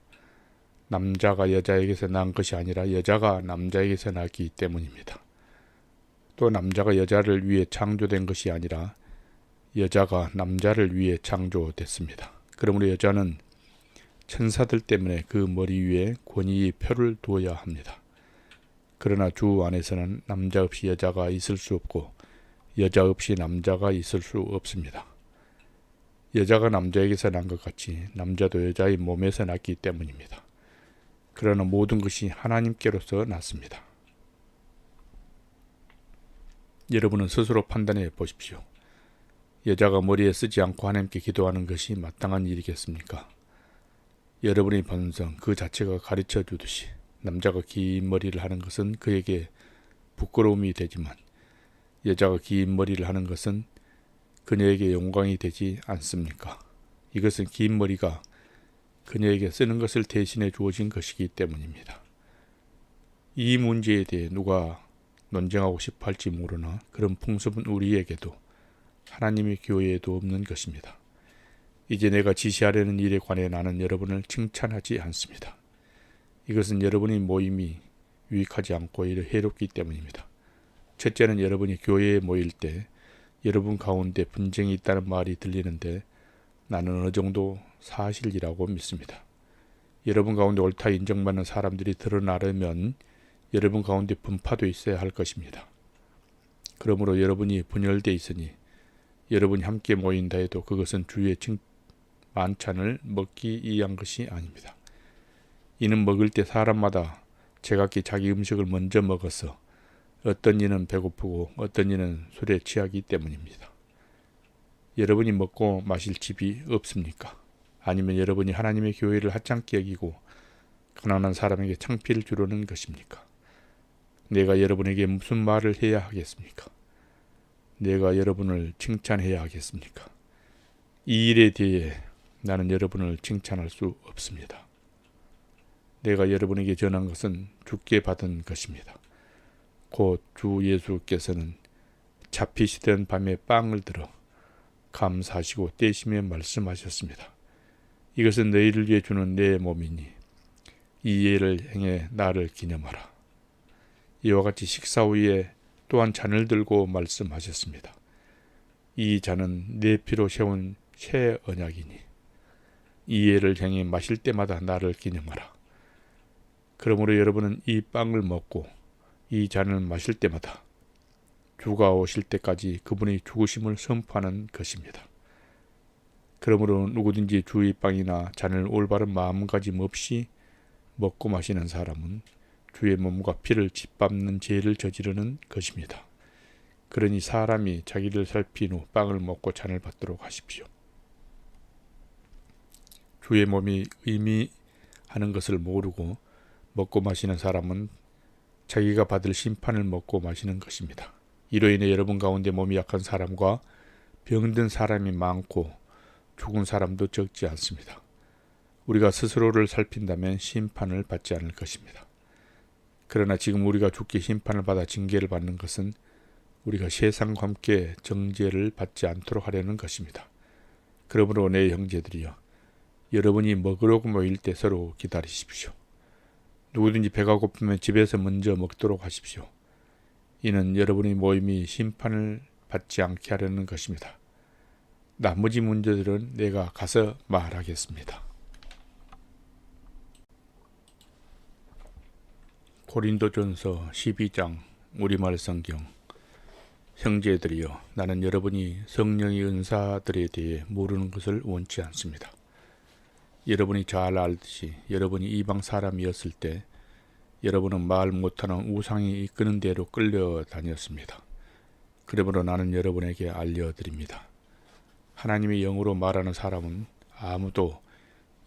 [SPEAKER 1] 남자가 여자에게서 난 것이 아니라 여자가 남자에게서 났기 때문입니다. 또 남자가 여자를 위해 창조된 것이 아니라 여자가 남자를 위해 창조됐습니다. 그러므로 여자는 천사들 때문에 그 머리 위에 권위의 표를 두어야 합니다. 그러나 주 안에서는 남자 없이 여자가 있을 수 없고 여자 없이 남자가 있을 수 없습니다. 여자가 남자에게서 난 것 같이 남자도 여자의 몸에서 났기 때문입니다. 그러나 모든 것이 하나님께로서 났습니다. 여러분은 스스로 판단해 보십시오. 여자가 머리에 쓰지 않고 하나님께 기도하는 것이 마땅한 일이겠습니까? 여러분의 본성 그 자체가 가르쳐 주듯이 남자가 긴 머리를 하는 것은 그에게 부끄러움이 되지만 여자가 긴 머리를 하는 것은 그녀에게 영광이 되지 않습니까? 이것은 긴 머리가 그녀에게 쓰는 것을 대신해 주어진 것이기 때문입니다. 이 문제에 대해 누가 논쟁하고 싶어 할지 모르나 그런 풍습은 우리에게도 하나님의 교회에도 없는 것입니다. 이제 내가 지시하려는 일에 관해 나는 여러분을 칭찬하지 않습니다. 이것은 여러분의 모임이 유익하지 않고 오히려 해롭기 때문입니다. 첫째는 여러분이 교회에 모일 때 여러분 가운데 분쟁이 있다는 말이 들리는데 나는 어느 정도 사실이라고 믿습니다. 여러분 가운데 옳다 인정받는 사람들이 드러나려면 여러분 가운데 분파도 있어야 할 것입니다. 그러므로 여러분이 분열되어 있으니 여러분이 함께 모인다 해도 그것은 주의 만찬을 먹기 위한 것이 아닙니다. 이는 먹을 때 사람마다 제각기 자기 음식을 먼저 먹어서 어떤 이는 배고프고 어떤 이는 술에 취하기 때문입니다. 여러분이 먹고 마실 집이 없습니까? 아니면 여러분이 하나님의 교회를 하찮게 여기고 가난한 사람에게 창피를 주려는 것입니까? 내가 여러분에게 무슨 말을 해야 하겠습니까? 내가 여러분을 칭찬해야 하겠습니까? 이 일에 대해 나는 여러분을 칭찬할 수 없습니다. 내가 여러분에게 전한 것은 주께 받은 것입니다. 곧 주 예수께서는 잡히시던 밤에 빵을 들어 감사하시고 떼시며 말씀하셨습니다. 이것은 너희를 위해 주는 내 몸이니 이 예를 행해 나를 기념하라. 이와 같이 식사 후에 또한 잔을 들고 말씀하셨습니다. 이 잔은 내 피로 세운 새 언약이니 이 예를 행해 마실 때마다 나를 기념하라. 그러므로 여러분은 이 빵을 먹고 이 잔을 마실 때마다 주가 오실 때까지 그분의 죽으심을 선포하는 것입니다. 그러므로 누구든지 주의 빵이나 잔을 올바른 마음가짐 없이 먹고 마시는 사람은 주의 몸과 피를 짓밟는 죄를 저지르는 것입니다. 그러니 사람이 자기를 살핀 후 빵을 먹고 잔을 받도록 하십시오. 주의 몸이 의미하는 것을 모르고 먹고 마시는 사람은 자기가 받을 심판을 먹고 마시는 것입니다. 이로 인해 여러분 가운데 몸이 약한 사람과 병든 사람이 많고 죽은 사람도 적지 않습니다. 우리가 스스로를 살핀다면 심판을 받지 않을 것입니다. 그러나 지금 우리가 죽게 심판을 받아 징계를 받는 것은 우리가 세상과 함께 정죄를 받지 않도록 하려는 것입니다. 그러므로 내 형제들이여, 여러분이 먹으려고 모일 때 서로 기다리십시오. 누구든지 배가 고프면 집에서 먼저 먹도록 하십시오. 이는 여러분의 모임이 심판을 받지 않게 하려는 것입니다. 나머지 문제들은 내가 가서 말하겠습니다. 고린도전서 12장 우리말 성경. 형제들이여, 나는 여러분이 성령의 은사들에 대해 모르는 것을 원치 않습니다. 여러분이 잘 알듯이 여러분이 이방 사람이었을 때 여러분은 말 못하는 우상이 이끄는 대로 끌려다녔습니다. 그러므로 나는 여러분에게 알려드립니다. 하나님의 영으로 말하는 사람은 아무도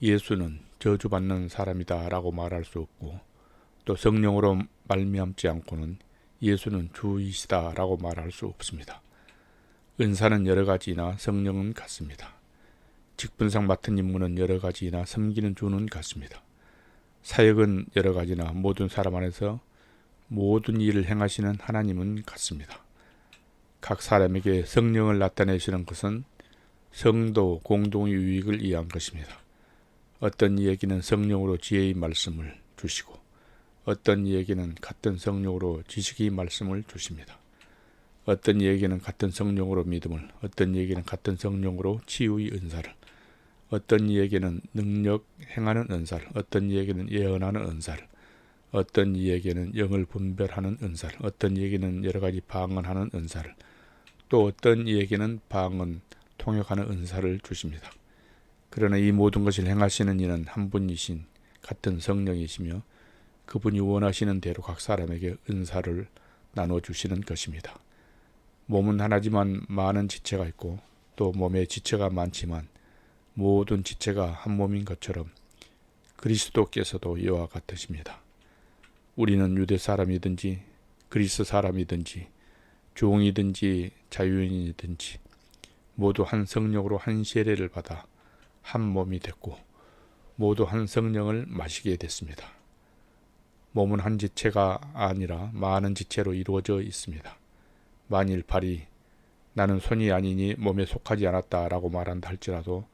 [SPEAKER 1] 예수는 저주받는 사람이다 라고 말할 수 없고, 또 성령으로 말미암지 않고는 예수는 주이시다 라고 말할 수 없습니다. 은사는 여러 가지이나 성령은 같습니다. 직분상 맡은 임무는 여러 가지이나 섬기는 주는 같습니다. 사역은 여러 가지나 모든 사람 안에서 모든 일을 행하시는 하나님은 같습니다. 각 사람에게 성령을 나타내시는 것은 성도 공동의 유익을 위한 것입니다. 어떤 이에게는 성령으로 지혜의 말씀을 주시고 어떤 이에게는 같은 성령으로 지식의 말씀을 주십니다. 어떤 이에게는 같은 성령으로 믿음을, 어떤 이에게는 같은 성령으로 치유의 은사를, 어떤 이에게는 능력 행하는 은사를, 어떤 이에게는 예언하는 은사를, 어떤 이에게는 영을 분별하는 은사를, 어떤 이에게는 여러 가지 방언하는 은사를, 또 어떤 이에게는 방언, 통역하는 은사를 주십니다. 그러나 이 모든 것을 행하시는 이는 한 분이신 같은 성령이시며 그분이 원하시는 대로 각 사람에게 은사를 나눠주시는 것입니다. 몸은 하나지만 많은 지체가 있고 또 몸에 지체가 많지만 모든 지체가 한 몸인 것처럼 그리스도께서도 이와 같으십니다. 우리는 유대 사람이든지 그리스 사람이든지 종이든지 자유인이든지 모두 한 성령으로 한 세례를 받아 한 몸이 됐고 모두 한 성령을 마시게 됐습니다. 몸은 한 지체가 아니라 많은 지체로 이루어져 있습니다. 만일 발이 나는 손이 아니니 몸에 속하지 않았다 라고 말한다 할지라도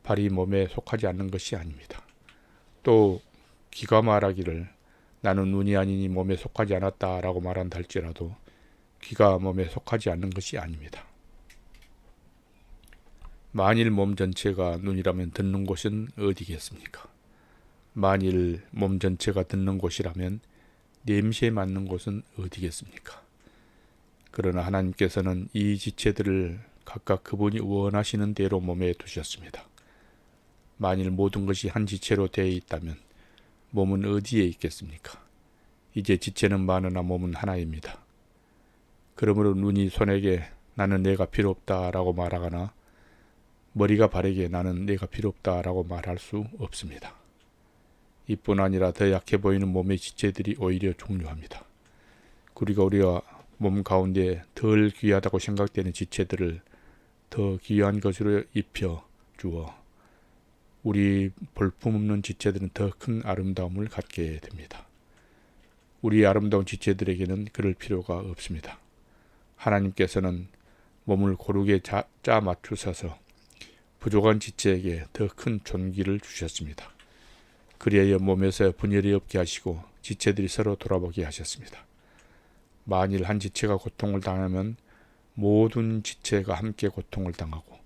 [SPEAKER 1] 발이 몸에 속하지 않는 것이 아닙니다. 또 귀가 말하기를 나는 눈이 아니니 몸에 속하지 않았다 라고 말한다 할지라도 귀가 몸에 속하지 않는 것이 아닙니다. 만일 몸 전체가 눈이라면 듣는 곳은 어디겠습니까? 만일 몸 전체가 듣는 곳이라면 냄새에 맞는 곳은 어디겠습니까? 그러나 하나님께서는 이 지체들을 각각 그분이 원하시는 대로 몸에 두셨습니다. 만일 모든 것이 한 지체로 되어 있다면 몸은 어디에 있겠습니까? 이제 지체는 많으나 몸은 하나입니다. 그러므로 눈이 손에게 나는 내가 필요 없다 라고 말하거나 머리가 발에게 나는 내가 필요 없다 라고 말할 수 없습니다. 이뿐 아니라 더 약해 보이는 몸의 지체들이 오히려 중요합니다. 그리고 우리가 몸 가운데 덜 귀하다고 생각되는 지체들을 더 귀한 것으로 입혀 주어 우리 볼품없는 지체들은 더 큰 아름다움을 갖게 됩니다. 우리 아름다운 지체들에게는 그럴 필요가 없습니다. 하나님께서는 몸을 고르게 짜 맞추셔서 부족한 지체에게 더 큰 존귀를 주셨습니다. 그리하여 몸에서 분열이 없게 하시고 지체들이 서로 돌아보게 하셨습니다. 만일 한 지체가 고통을 당하면 모든 지체가 함께 고통을 당하고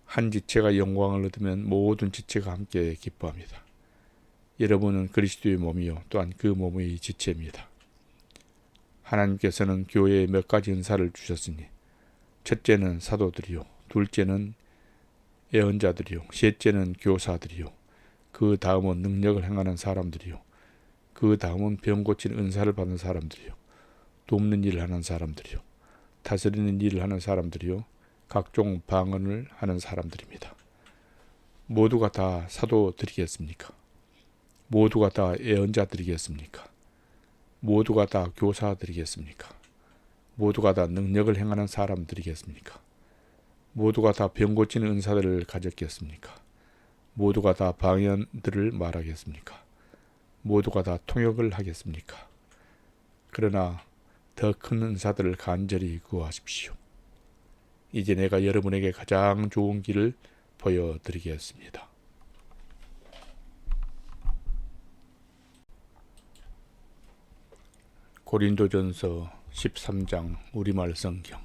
[SPEAKER 1] 한 지체가 영광을 얻으면 모든 지체가 함께 기뻐합니다. 여러분은 그리스도의 몸이요 또한 그 몸의 지체입니다. 하나님께서는 교회에 몇 가지 은사를 주셨으니 첫째는 사도들이요, 둘째는 예언자들이요, 셋째는 교사들이요, 그 다음은 능력을 행하는 사람들이요, 그 다음은 병 고치는 은사를 받은 사람들이요, 돕는 일을 하는 사람들이요, 다스리는 일을 하는 사람들이요, 각종 방언을 하는 사람들입니다. 모두가 다 사도들이겠습니까? 모두가 다 예언자들이겠습니까? 모두가 다 교사들이겠습니까? 모두가 다 능력을 행하는 사람들이겠습니까? 모두가 다 병 고치는 은사들을 가졌겠습니까? 모두가 다 방언들을 말하겠습니까? 모두가 다 통역을 하겠습니까? 그러나 더 큰 은사들을 간절히 구하십시오. 이제 내가 여러분에게 가장 좋은 길을 보여드리겠습니다. 고린도전서 13장 우리말 성경.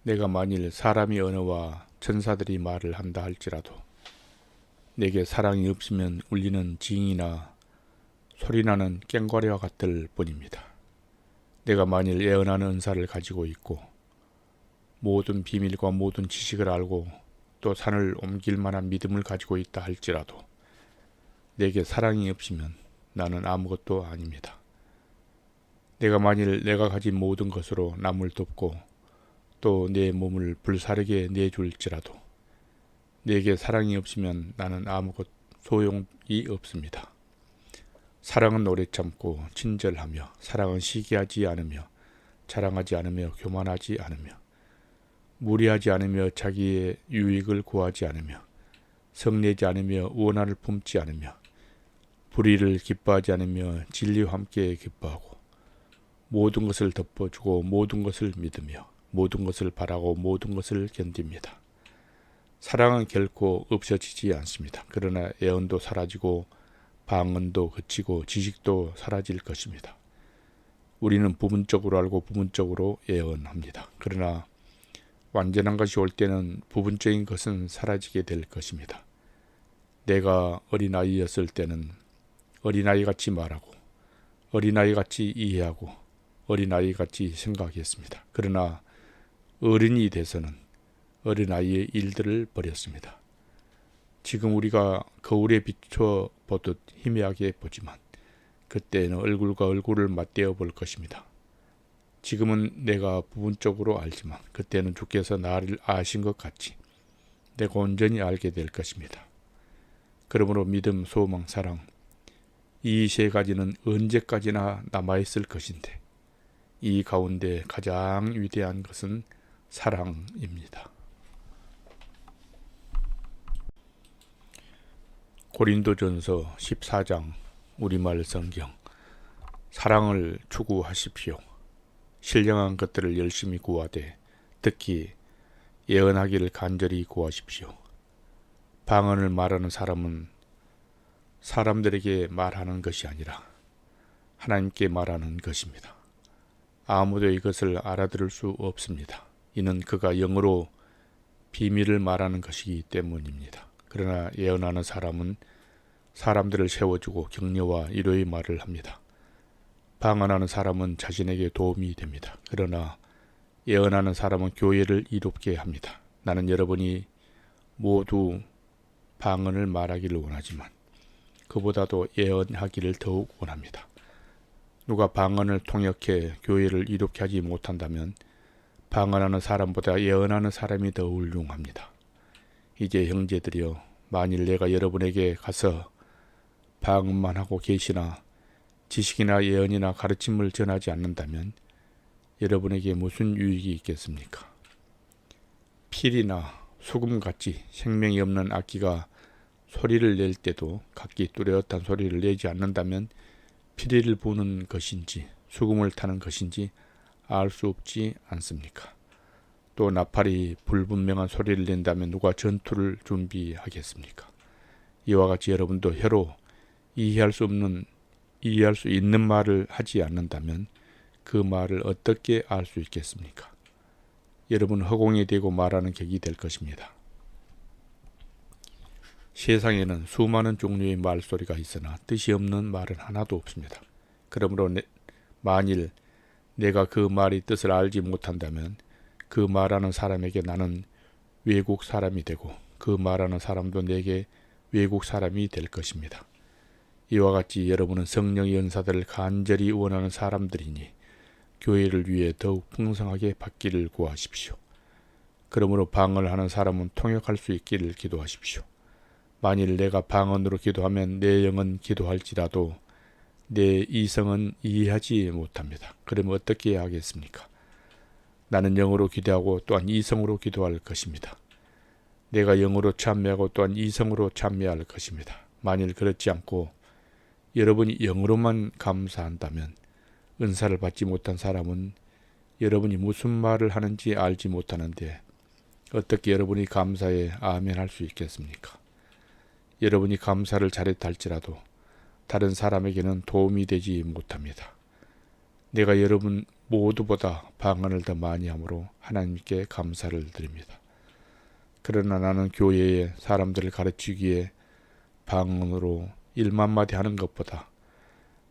[SPEAKER 1] 내가 만일 사람의 언어와 천사들이 말을 한다 할지라도 내게 사랑이 없으면 울리는 징이나 소리나는 꽹과리와 같을 뿐입니다. 내가 만일 예언하는 은사를 가지고 있고 모든 비밀과 모든 지식을 알고 또 산을 옮길 만한 믿음을 가지고 있다 할지라도 내게 사랑이 없으면 나는 아무것도 아닙니다. 내가 만일 내가 가진 모든 것으로 남을 돕고 또 내 몸을 불사르게 내줄지라도 내게 사랑이 없으면 나는 아무것 소용이 없습니다. 사랑은 오래 참고 친절하며 사랑은 시기하지 않으며 자랑하지 않으며 교만하지 않으며 무리하지 않으며 자기의 유익을 구하지 않으며 성내지 않으며 원한을 품지 않으며 불의를 기뻐하지 않으며 진리와 함께 기뻐하고 모든 것을 덮어주고 모든 것을 믿으며 모든 것을 바라고 모든 것을 견딥니다. 사랑은 결코 없어지지 않습니다. 그러나 예언도 사라지고 방언도 그치고 지식도 사라질 것입니다. 우리는 부분적으로 알고 부분적으로 예언합니다. 그러나 완전한 것이 올 때는 부분적인 것은 사라지게 될 것입니다. 내가 어린아이였을 때는 어린아이같이 말하고 어린아이같이 이해하고 어린아이같이 생각했습니다. 그러나 어른이 돼서는 어린아이의 일들을 버렸습니다. 지금 우리가 거울에 비춰 보듯 희미하게 보지만 그때는 얼굴과 얼굴을 맞대어 볼 것입니다. 지금은 내가 부분적으로 알지만 그때는 주께서 나를 아신 것 같이 내가 온전히 알게 될 것입니다. 그러므로 믿음, 소망, 사랑 이 세 가지는 언제까지나 남아있을 것인데 이 가운데 가장 위대한 것은 사랑입니다. 고린도전서 14장 우리말 성경. 사랑을 추구하십시오. 신령한 것들을 열심히 구하되 특히 예언하기를 간절히 구하십시오. 방언을 말하는 사람은 사람들에게 말하는 것이 아니라 하나님께 말하는 것입니다. 아무도 이것을 알아들을 수 없습니다. 이는 그가 영어로 비밀을 말하는 것이기 때문입니다. 그러나 예언하는 사람은 사람들을 세워주고 격려와 위로의 말을 합니다. 방언하는 사람은 자신에게 도움이 됩니다. 그러나 예언하는 사람은 교회를 이롭게 합니다. 나는 여러분이 모두 방언을 말하기를 원하지만 그보다도 예언하기를 더욱 원합니다. 누가 방언을 통역해 교회를 이롭게 하지 못한다면 방언하는 사람보다 예언하는 사람이 더 훌륭합니다. 이제 형제들이여, 만일 내가 여러분에게 가서 방언만 하고 계시나 지식이나 예언이나 가르침을 전하지 않는다면 여러분에게 무슨 유익이 있겠습니까? 필이나 소금같이 생명이 없는 악기가 소리를 낼 때도 각기 뚜렷한 소리를 내지 않는다면 피리를 부는 것인지 소금을 타는 것인지 알 수 없지 않습니까? 또 나팔이 불분명한 소리를 낸다면 누가 전투를 준비하겠습니까? 이와 같이 여러분도 혀로 이해할 수 있는 말을 하지 않는다면 그 말을 어떻게 알 수 있겠습니까? 여러분 허공이 되고 말하는 격이 될 것입니다. 세상에는 수많은 종류의 말소리가 있으나 뜻이 없는 말은 하나도 없습니다. 그러므로 만일 내가 그 말의 뜻을 알지 못한다면 그 말하는 사람에게 나는 외국 사람이 되고 그 말하는 사람도 내게 외국 사람이 될 것입니다. 이와 같이 여러분은 성령의 은사들을 간절히 원하는 사람들이니 교회를 위해 더욱 풍성하게 받기를 구하십시오. 그러므로 방언을 하는 사람은 통역할 수 있기를 기도하십시오. 만일 내가 방언으로 기도하면 내 영은 기도할지라도 내 이성은 이해하지 못합니다. 그러면 어떻게 해야 하겠습니까? 나는 영으로 기도하고 또한 이성으로 기도할 것입니다. 내가 영으로 찬미하고 또한 이성으로 찬미할 것입니다. 만일 그렇지 않고 여러분이 영으로만 감사한다면 은사를 받지 못한 사람은 여러분이 무슨 말을 하는지 알지 못하는데 어떻게 여러분이 감사에 아멘 할 수 있겠습니까? 여러분이 감사를 잘했다 할지라도 다른 사람에게는 도움이 되지 못합니다. 내가 여러분 모두보다 방언을 더 많이 함으로 하나님께 감사를 드립니다. 그러나 나는 교회에 사람들을 가르치기에 방언으로 1만 마디 하는 것보다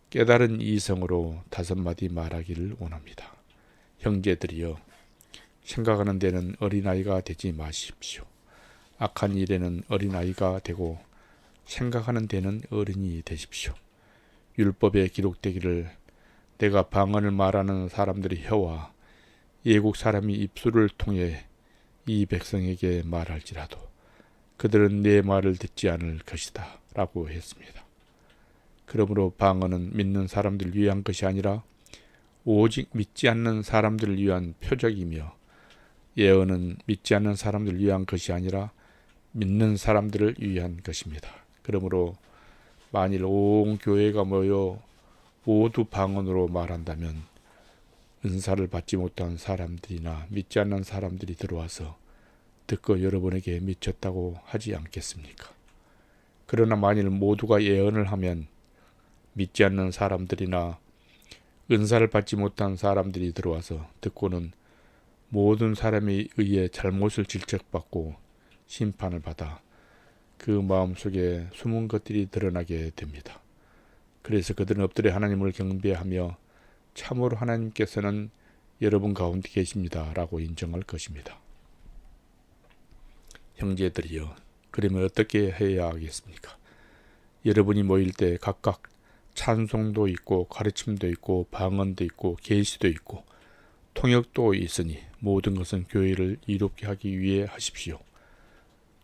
[SPEAKER 1] 깨달은 이성으로 5마디 말하기를 원합니다. 형제들이여, 생각하는 데는 어린아이가 되지 마십시오. 악한 일에는 어린아이가 되고 생각하는 데는 어른이 되십시오. 율법에 기록되기를 내가 방언을 말하는 사람들의 혀와 예국 사람이 입술을 통해 이 백성에게 말할지라도 그들은 내 말을 듣지 않을 것이다 라고 했습니다. 그러므로 방언은 믿는 사람들을 위한 것이 아니라 오직 믿지 않는 사람들을 위한 표적이며 예언은 믿지 않는 사람들을 위한 것이 아니라 믿는 사람들을 위한 것입니다. 그러므로 만일 온 교회가 모여 모두 방언으로 말한다면 은사를 받지 못한 사람들이나 믿지 않는 사람들이 들어와서 듣고 여러분에게 미쳤다고 하지 않겠습니까? 그러나 만일 모두가 예언을 하면 믿지 않는 사람들이나 은사를 받지 못한 사람들이 들어와서 듣고는 모든 사람에 의해 잘못을 질책받고 심판을 받아 그 마음속에 숨은 것들이 드러나게 됩니다. 그래서 그들은 엎드려 하나님을 경배하며 참으로 하나님께서는 여러분 가운데 계십니다 라고 인정할 것입니다. 형제들이여, 그러면 어떻게 해야 하겠습니까? 여러분이 모일 때 각각 찬송도 있고 가르침도 있고 방언도 있고 계시도 있고 통역도 있으니 모든 것은 교회를 이롭게 하기 위해 하십시오.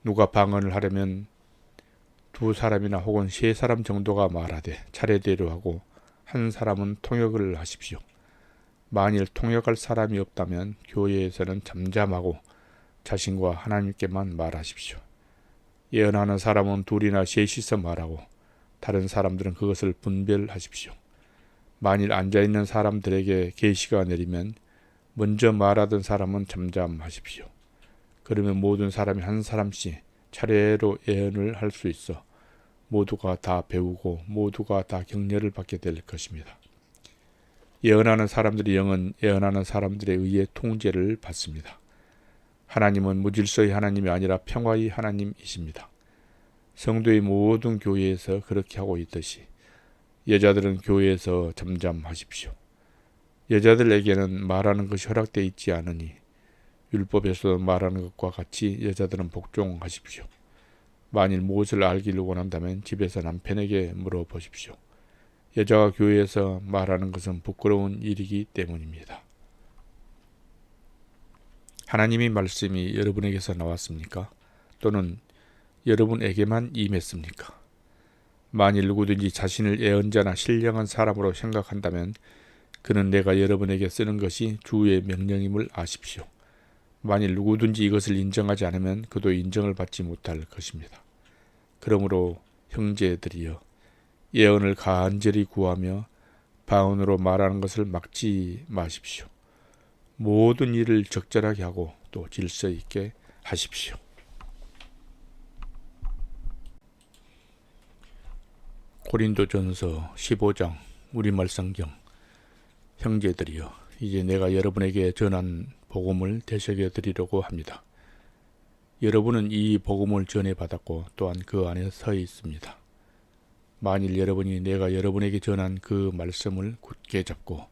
[SPEAKER 1] 누가 방언을 하려면 2사람이나 혹은 3사람 정도가 말하되 차례대로 하고 한 사람은 통역을 하십시오. 만일 통역할 사람이 없다면 교회에서는 잠잠하고 자신과 하나님께만 말하십시오. 예언하는 사람은 2이나 3이서 말하고 다른 사람들은 그것을 분별하십시오. 만일 앉아있는 사람들에게 계시가 내리면 먼저 말하던 사람은 잠잠하십시오. 그러면 모든 사람이 한 사람씩 차례로 예언을 할 수 있어 모두가 다 배우고 모두가 다 격려를 받게 될 것입니다. 예언하는 사람들의 영은 예언하는 사람들에 의해 통제를 받습니다. 하나님은 무질서의 하나님이 아니라 평화의 하나님이십니다. 성도의 모든 교회에서 그렇게 하고 있듯이 여자들은 교회에서 잠잠하십시오. 여자들에게는 말하는 것이 허락되어 있지 않으니 율법에서 말하는 것과 같이 여자들은 복종하십시오. 만일 무엇을 알기를 원한다면 집에서 남편에게 물어보십시오. 여자가 교회에서 말하는 것은 부끄러운 일이기 때문입니다. 하나님의 말씀이 여러분에게서 나왔습니까? 또는 여러분에게만 임했습니까? 만일 누구든지 자신을 예언자나 신령한 사람으로 생각한다면 그는 내가 여러분에게 쓰는 것이 주의 명령임을 아십시오. 만일 누구든지 이것을 인정하지 않으면 그도 인정을 받지 못할 것입니다. 그러므로 형제들이여, 예언을 간절히 구하며 방언으로 말하는 것을 막지 마십시오. 모든 일을 적절하게 하고 또 질서 있게 하십시오. 고린도전서 15장 우리말 성경. 형제들이여, 이제 내가 여러분에게 전한 복음을 되새겨 드리려고 합니다. 여러분은 이 복음을 전해받았고 또한 그 안에 서 있습니다. 만일 여러분이 내가 여러분에게 전한 그 말씀을 굳게 잡고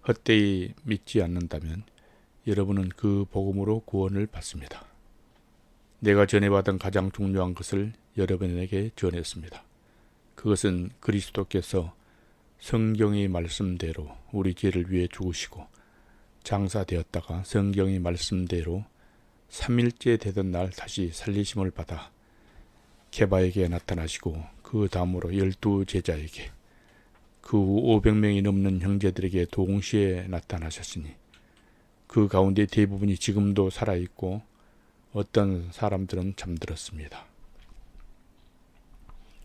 [SPEAKER 1] 헛되이 믿지 않는다면 여러분은 그 복음으로 구원을 받습니다. 내가 전해받은 가장 중요한 것을 여러분에게 전했습니다. 그것은 그리스도께서 성경의 말씀대로 우리 죄를 위해 죽으시고 장사되었다가 성경의 말씀대로 3일째 되던 날 다시 살리심을 받아 게바에게 나타나시고 그 다음으로 12제자에게 그 후 500명이 넘는 형제들에게 동시에 나타나셨으니 그 가운데 대부분이 지금도 살아있고 어떤 사람들은 잠들었습니다.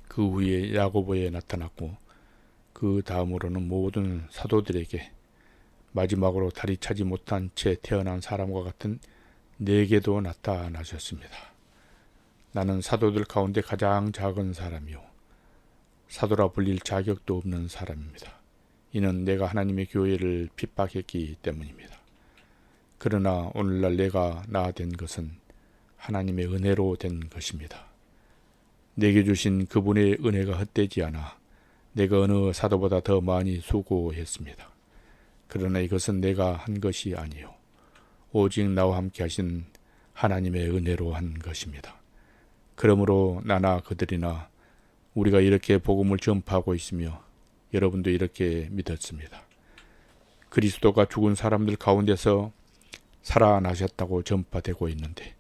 [SPEAKER 1] 그 후에 야고보에 나타났고 그 다음으로는 모든 사도들에게 마지막으로 다리 차지 못한 채 태어난 사람과 같은 내게도 나타나셨습니다. 나는 사도들 가운데 가장 작은 사람이요 사도라 불릴 자격도 없는 사람입니다. 이는 내가 하나님의 교회를 핍박했기 때문입니다. 그러나 오늘날 내가 된 것은 하나님의 은혜로 된 것입니다. 내게 주신 그분의 은혜가 헛되지 않아 내가 어느 사도보다 더 많이 수고했습니다. 그러나 이것은 내가 한 것이 아니요 오직 나와 함께 하신 하나님의 은혜로 한 것입니다. 그러므로 나나 그들이나 우리가 이렇게 복음을 전파하고 있으며 여러분도 이렇게 믿었습니다. 그리스도가 죽은 사람들 가운데서 살아나셨다고 전파되고 있는데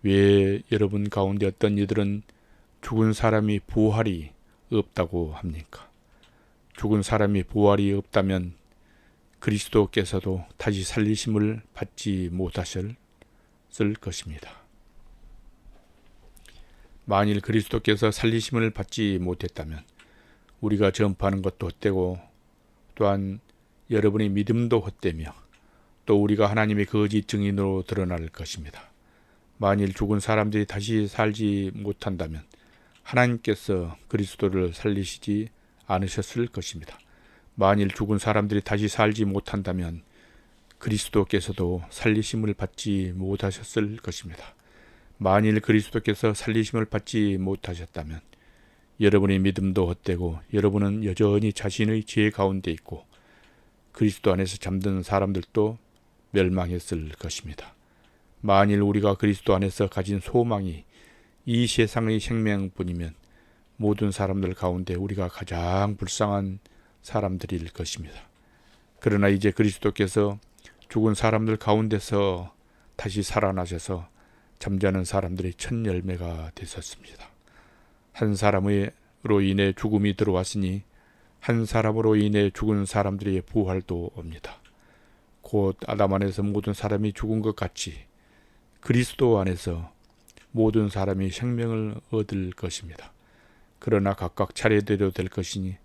[SPEAKER 1] 왜 여러분 가운데 어떤 이들은 죽은 사람이 부활이 없다고 합니까? 죽은 사람이 부활이 없다면 그리스도께서도 다시 살리심을 받지 못하셨을 것입니다. 만일 그리스도께서 살리심을 받지 못했다면 우리가 전파하는 것도 헛되고 또한 여러분의 믿음도 헛되며 또 우리가 하나님의 거짓 증인으로 드러날 것입니다. 만일 죽은 사람들이 다시 살지 못한다면 하나님께서 그리스도를 살리시지 않으셨을 것입니다. 만일 죽은 사람들이 다시 살지 못한다면 그리스도께서도 살리심을 받지 못하셨을 것입니다. 만일 그리스도께서 살리심을 받지 못하셨다면 여러분의 믿음도 헛되고 여러분은 여전히 자신의 죄 가운데 있고 그리스도 안에서 잠든 사람들도 멸망했을 것입니다. 만일 우리가 그리스도 안에서 가진 소망이 이 세상의 생명뿐이면 모든 사람들 가운데 우리가 가장 불쌍한 사람들일 것입니다. 그러나 이제 그리스도께서 죽은 사람들 가운데서 다시 살아나셔서 잠자는 사람들의 첫 열매가 되셨습니다. 한 사람으로 인해 죽음이 들어왔으니 한 사람으로 인해 죽은 사람들의 부활도 옵니다. 곧 아담 안에서 모든 사람이 죽은 것 같이 그리스도 안에서 모든 사람이 생명을 얻을 것입니다. 그러나 각각 차례대로 될 것이니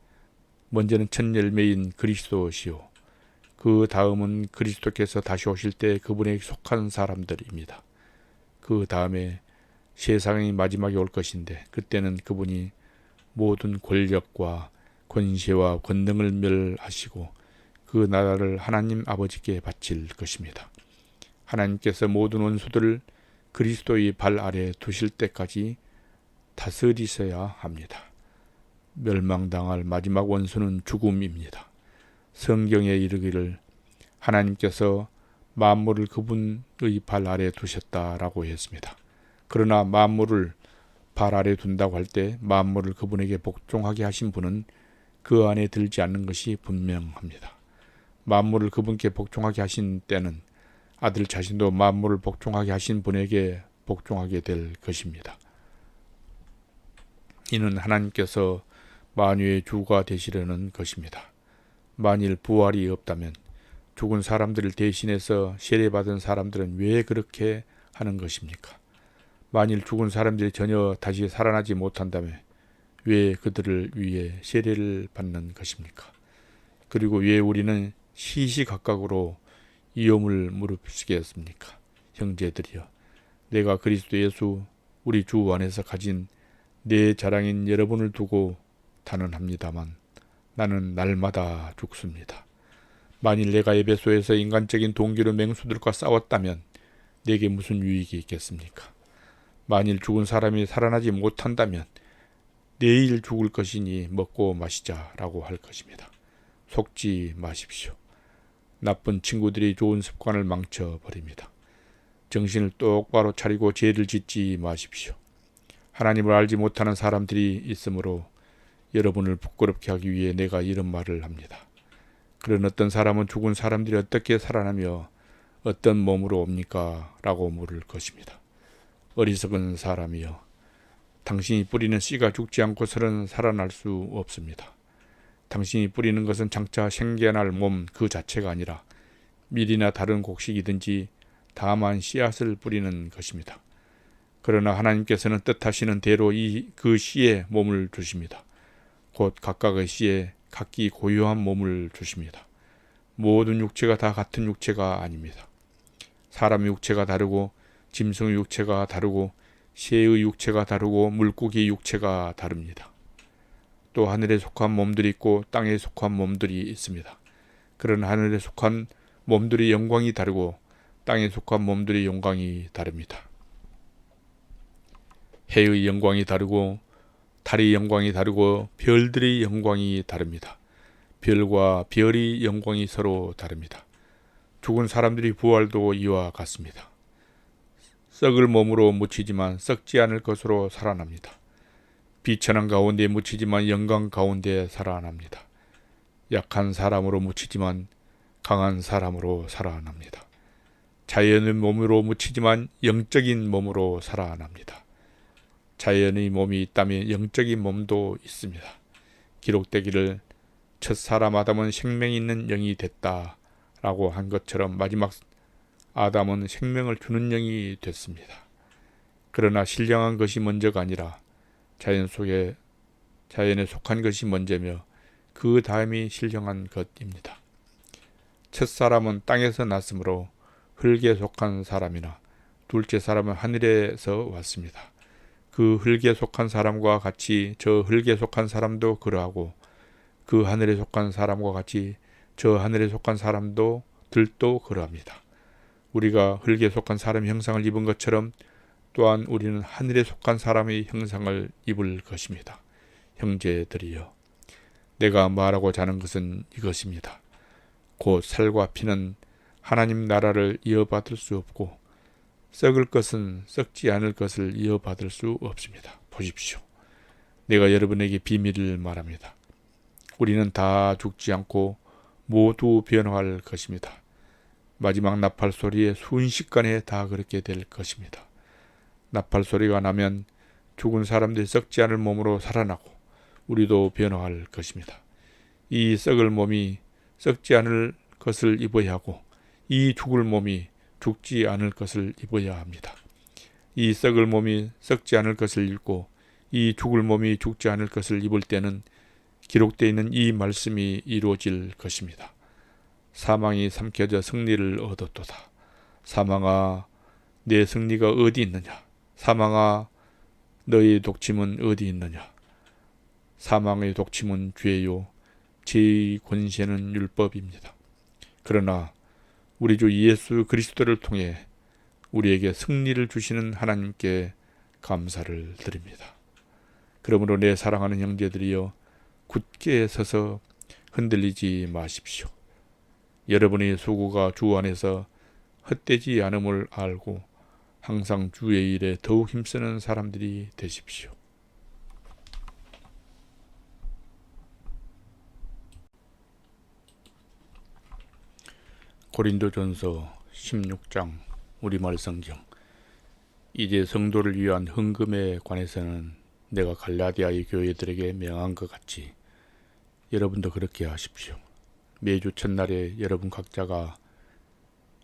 [SPEAKER 1] 먼저는 첫 열매인 그리스도시요 그 다음은 그리스도께서 다시 오실 때 그분에게 속한 사람들입니다. 그 다음에 세상의 마지막이 올 것인데 그때는 그분이 모든 권력과 권세와 권능을 멸하시고 그 나라를 하나님 아버지께 바칠 것입니다. 하나님께서 모든 원수들을 그리스도의 발 아래 두실 때까지 다스리셔야 합니다. 멸망당할 마지막 원수는 죽음입니다. 성경에 이르기를 하나님께서 만물을 그분의 발 아래 두셨다라고 했습니다. 그러나 만물을 발 아래 둔다고 할 때 만물을 그분에게 복종하게 하신 분은 그 안에 들지 않는 것이 분명합니다. 만물을 그분께 복종하게 하신 때는 아들 자신도 만물을 복종하게 하신 분에게 복종하게 될 것입니다. 이는 하나님께서 만유의 주가 되시려는 것입니다. 만일 부활이 없다면 죽은 사람들을 대신해서 세례받은 사람들은 왜 그렇게 하는 것입니까? 만일 죽은 사람들이 전혀 다시 살아나지 못한다면 왜 그들을 위해 세례를 받는 것입니까? 그리고 왜 우리는 시시각각으로 위험을 무릅쓰겠습니까? 형제들이여, 내가 그리스도 예수 우리 주 안에서 가진 내 자랑인 여러분을 두고 단언합니다만 나는 날마다 죽습니다. 만일 내가 에베소에서 인간적인 동기로 맹수들과 싸웠다면 내게 무슨 유익이 있겠습니까? 만일 죽은 사람이 살아나지 못한다면 내일 죽을 것이니 먹고 마시자라고 할 것입니다. 속지 마십시오. 나쁜 친구들이 좋은 습관을 망쳐버립니다. 정신을 똑바로 차리고 죄를 짓지 마십시오. 하나님을 알지 못하는 사람들이 있으므로 여러분을 부끄럽게 하기 위해 내가 이런 말을 합니다. 그런 어떤 사람은 죽은 사람들이 어떻게 살아나며 어떤 몸으로 옵니까? 라고 물을 것입니다. 어리석은 사람이여, 당신이 뿌리는 씨가 죽지 않고서는 살아날 수 없습니다. 당신이 뿌리는 것은 장차 생겨날 몸 그 자체가 아니라 밀이나 다른 곡식이든지 다만 씨앗을 뿌리는 것입니다. 그러나 하나님께서는 뜻하시는 대로 그 씨에 몸을 주십니다. 곧 각각의 씨에 각기 고유한 몸을 주십니다. 모든 육체가 다 같은 육체가 아닙니다. 사람의 육체가 다르고 짐승의 육체가 다르고 새의 육체가 다르고 물고기의 육체가 다릅니다. 또 하늘에 속한 몸들이 있고 땅에 속한 몸들이 있습니다. 그런 하늘에 속한 몸들의 영광이 다르고 땅에 속한 몸들의 영광이 다릅니다. 해의 영광이 다르고 달의 영광이 다르고 별들의 영광이 다릅니다. 별과 별의 영광이 서로 다릅니다. 죽은 사람들의 부활도 이와 같습니다. 썩을 몸으로 묻히지만 썩지 않을 것으로 살아납니다. 비천한 가운데 묻히지만 영광 가운데 살아납니다. 약한 사람으로 묻히지만 강한 사람으로 살아납니다. 자연의 몸으로 묻히지만 영적인 몸으로 살아납니다. 자연의 몸이 있다면 영적인 몸도 있습니다. 기록되기를 첫 사람 아담은 생명이 있는 영이 됐다 라고 한 것처럼 마지막 아담은 생명을 주는 영이 됐습니다. 그러나 신령한 것이 먼저가 아니라 자연에 속한 것이 먼저며 그 다음이 신령한 것입니다. 첫 사람은 땅에서 났으므로 흙에 속한 사람이나 둘째 사람은 하늘에서 왔습니다. 그 흙에 속한 사람과 같이 저 흙에 속한 사람도 그러하고 그 하늘에 속한 사람과 같이 저 하늘에 속한 사람들도 그러합니다. 우리가 흙에 속한 사람의 형상을 입은 것처럼 또한 우리는 하늘에 속한 사람의 형상을 입을 것입니다. 형제들이여, 내가 말하고자 하는 것은 이것입니다. 곧 살과 피는 하나님 나라를 이어받을 수 없고 썩을 것은 썩지 않을 것을 이어받을 수 없습니다. 보십시오. 내가 여러분에게 비밀을 말합니다. 우리는 다 죽지 않고 모두 변화할 것입니다. 마지막 나팔 소리에 순식간에 다 그렇게 될 것입니다. 나팔 소리가 나면 죽은 사람들이 썩지 않을 몸으로 살아나고 우리도 변화할 것입니다. 이 썩을 몸이 썩지 않을 것을 입어야 하고 이 죽을 몸이 죽지 않을 것을 입어야 합니다. 이 썩을 몸이 썩지 않을 것을 입고 이 죽을 몸이 죽지 않을 것을 입을 때는 기록되어 있는 이 말씀이 이루어질 것입니다. 사망이 삼켜져 승리를 얻었도다. 사망아, 내 승리가 어디 있느냐? 사망아, 너의 독침은 어디 있느냐? 사망의 독침은 죄요, 죄의 권세는 율법입니다. 그러나 우리 주 예수 그리스도를 통해 우리에게 승리를 주시는 하나님께 감사를 드립니다. 그러므로 내 사랑하는 형제들이여, 굳게 서서 흔들리지 마십시오. 여러분의 수고가 주 안에서 헛되지 않음을 알고 항상 주의 일에 더욱 힘쓰는 사람들이 되십시오. 고린도전서 16장 우리말 성경. 이제 성도를 위한 헌금에 관해서는 내가 갈라디아의 교회들에게 명한 것 같이 여러분도 그렇게 하십시오. 매주 첫날에 여러분 각자가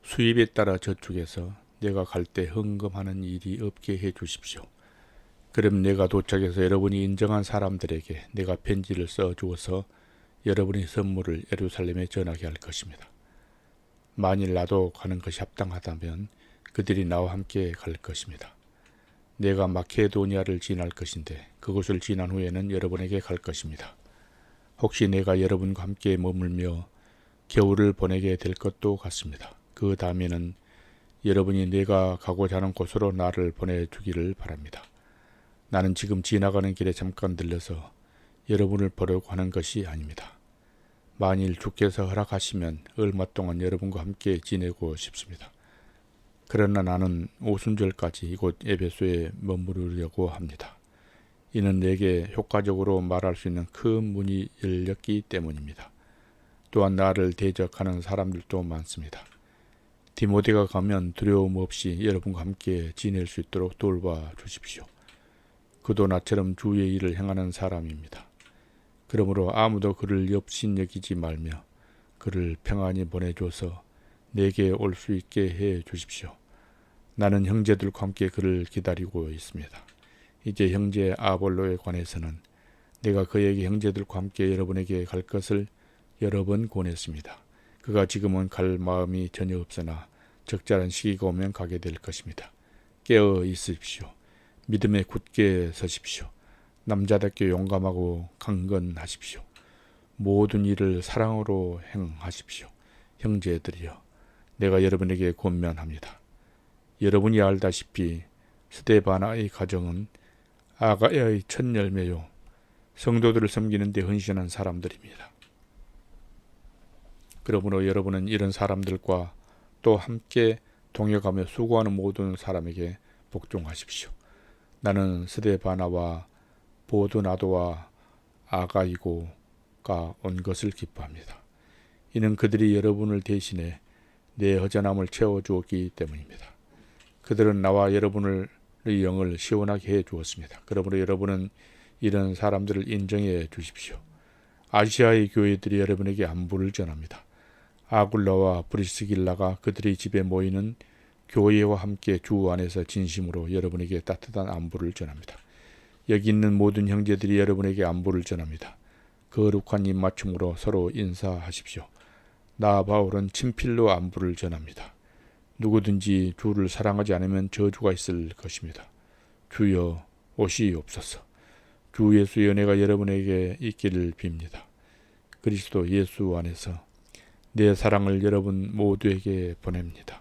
[SPEAKER 1] 수입에 따라 저축해서 내가 갈 때 헌금하는 일이 없게 해 주십시오. 그럼 내가 도착해서 여러분이 인정한 사람들에게 내가 편지를 써 주어서 여러분의 선물을 예루살렘에 전하게 할 것입니다. 만일 나도 가는 것이 합당하다면 그들이 나와 함께 갈 것입니다. 내가 마케도니아를 지날 것인데 그곳을 지난 후에는 여러분에게 갈 것입니다. 혹시 내가 여러분과 함께 머물며 겨울을 보내게 될 것도 같습니다. 그 다음에는 여러분이 내가 가고자 하는 곳으로 나를 보내주기를 바랍니다. 나는 지금 지나가는 길에 잠깐 들려서 여러분을 보려고 하는 것이 아닙니다. 만일 주께서 허락하시면 얼마 동안 여러분과 함께 지내고 싶습니다. 그러나 나는 오순절까지 이곳 에베소에 머무르려고 합니다. 이는 내게 효과적으로 말할 수 있는 큰 문이 열렸기 때문입니다. 또한 나를 대적하는 사람들도 많습니다. 디모데가 가면 두려움 없이 여러분과 함께 지낼 수 있도록 돌봐 주십시오. 그도 나처럼 주의 일을 행하는 사람입니다. 그러므로 아무도 그를 업신여기지 말며 그를 평안히 보내줘서 내게 올 수 있게 해 주십시오. 나는 형제들과 함께 그를 기다리고 있습니다. 이제 형제 아볼로에 관해서는 내가 그에게 형제들과 함께 여러분에게 갈 것을 여러 번 권했습니다. 그가 지금은 갈 마음이 전혀 없으나 적절한 시기가 오면 가게 될 것입니다. 깨어 있으십시오. 믿음에 굳게 서십시오. 남자답게 용감하고 강건하십시오. 모든 일을 사랑으로 행하십시오. 형제들이여, 내가 여러분에게 권면합니다. 여러분이 알다시피 스데바나의 가정은 아가야의 첫 열매요, 성도들을 섬기는 데 헌신한 사람들입니다. 그러므로 여러분은 이런 사람들과 또 함께 동역하며 수고하는 모든 사람에게 복종하십시오. 나는 스데바나와 보드나도와 아가이고가 온 것을 기뻐합니다. 이는 그들이 여러분을 대신해 내 허전함을 채워주었기 때문입니다. 그들은 나와 여러분의 영을 시원하게 해 주었습니다. 그러므로 여러분은 이런 사람들을 인정해 주십시오. 아시아의 교회들이 여러분에게 안부를 전합니다. 아굴라와 브리스길라가 그들의 집에 모이는 교회와 함께 주 안에서 진심으로 여러분에게 따뜻한 안부를 전합니다. 여기 있는 모든 형제들이 여러분에게 안부를 전합니다. 거룩한 입맞춤으로 서로 인사하십시오. 나 바울은 친필로 안부를 전합니다. 누구든지 주를 사랑하지 않으면 저주가 있을 것입니다. 주여 오시옵소서. 주 예수의 은혜가 여러분에게 있기를 빕니다. 그리스도 예수 안에서 내 사랑을 여러분 모두에게 보냅니다.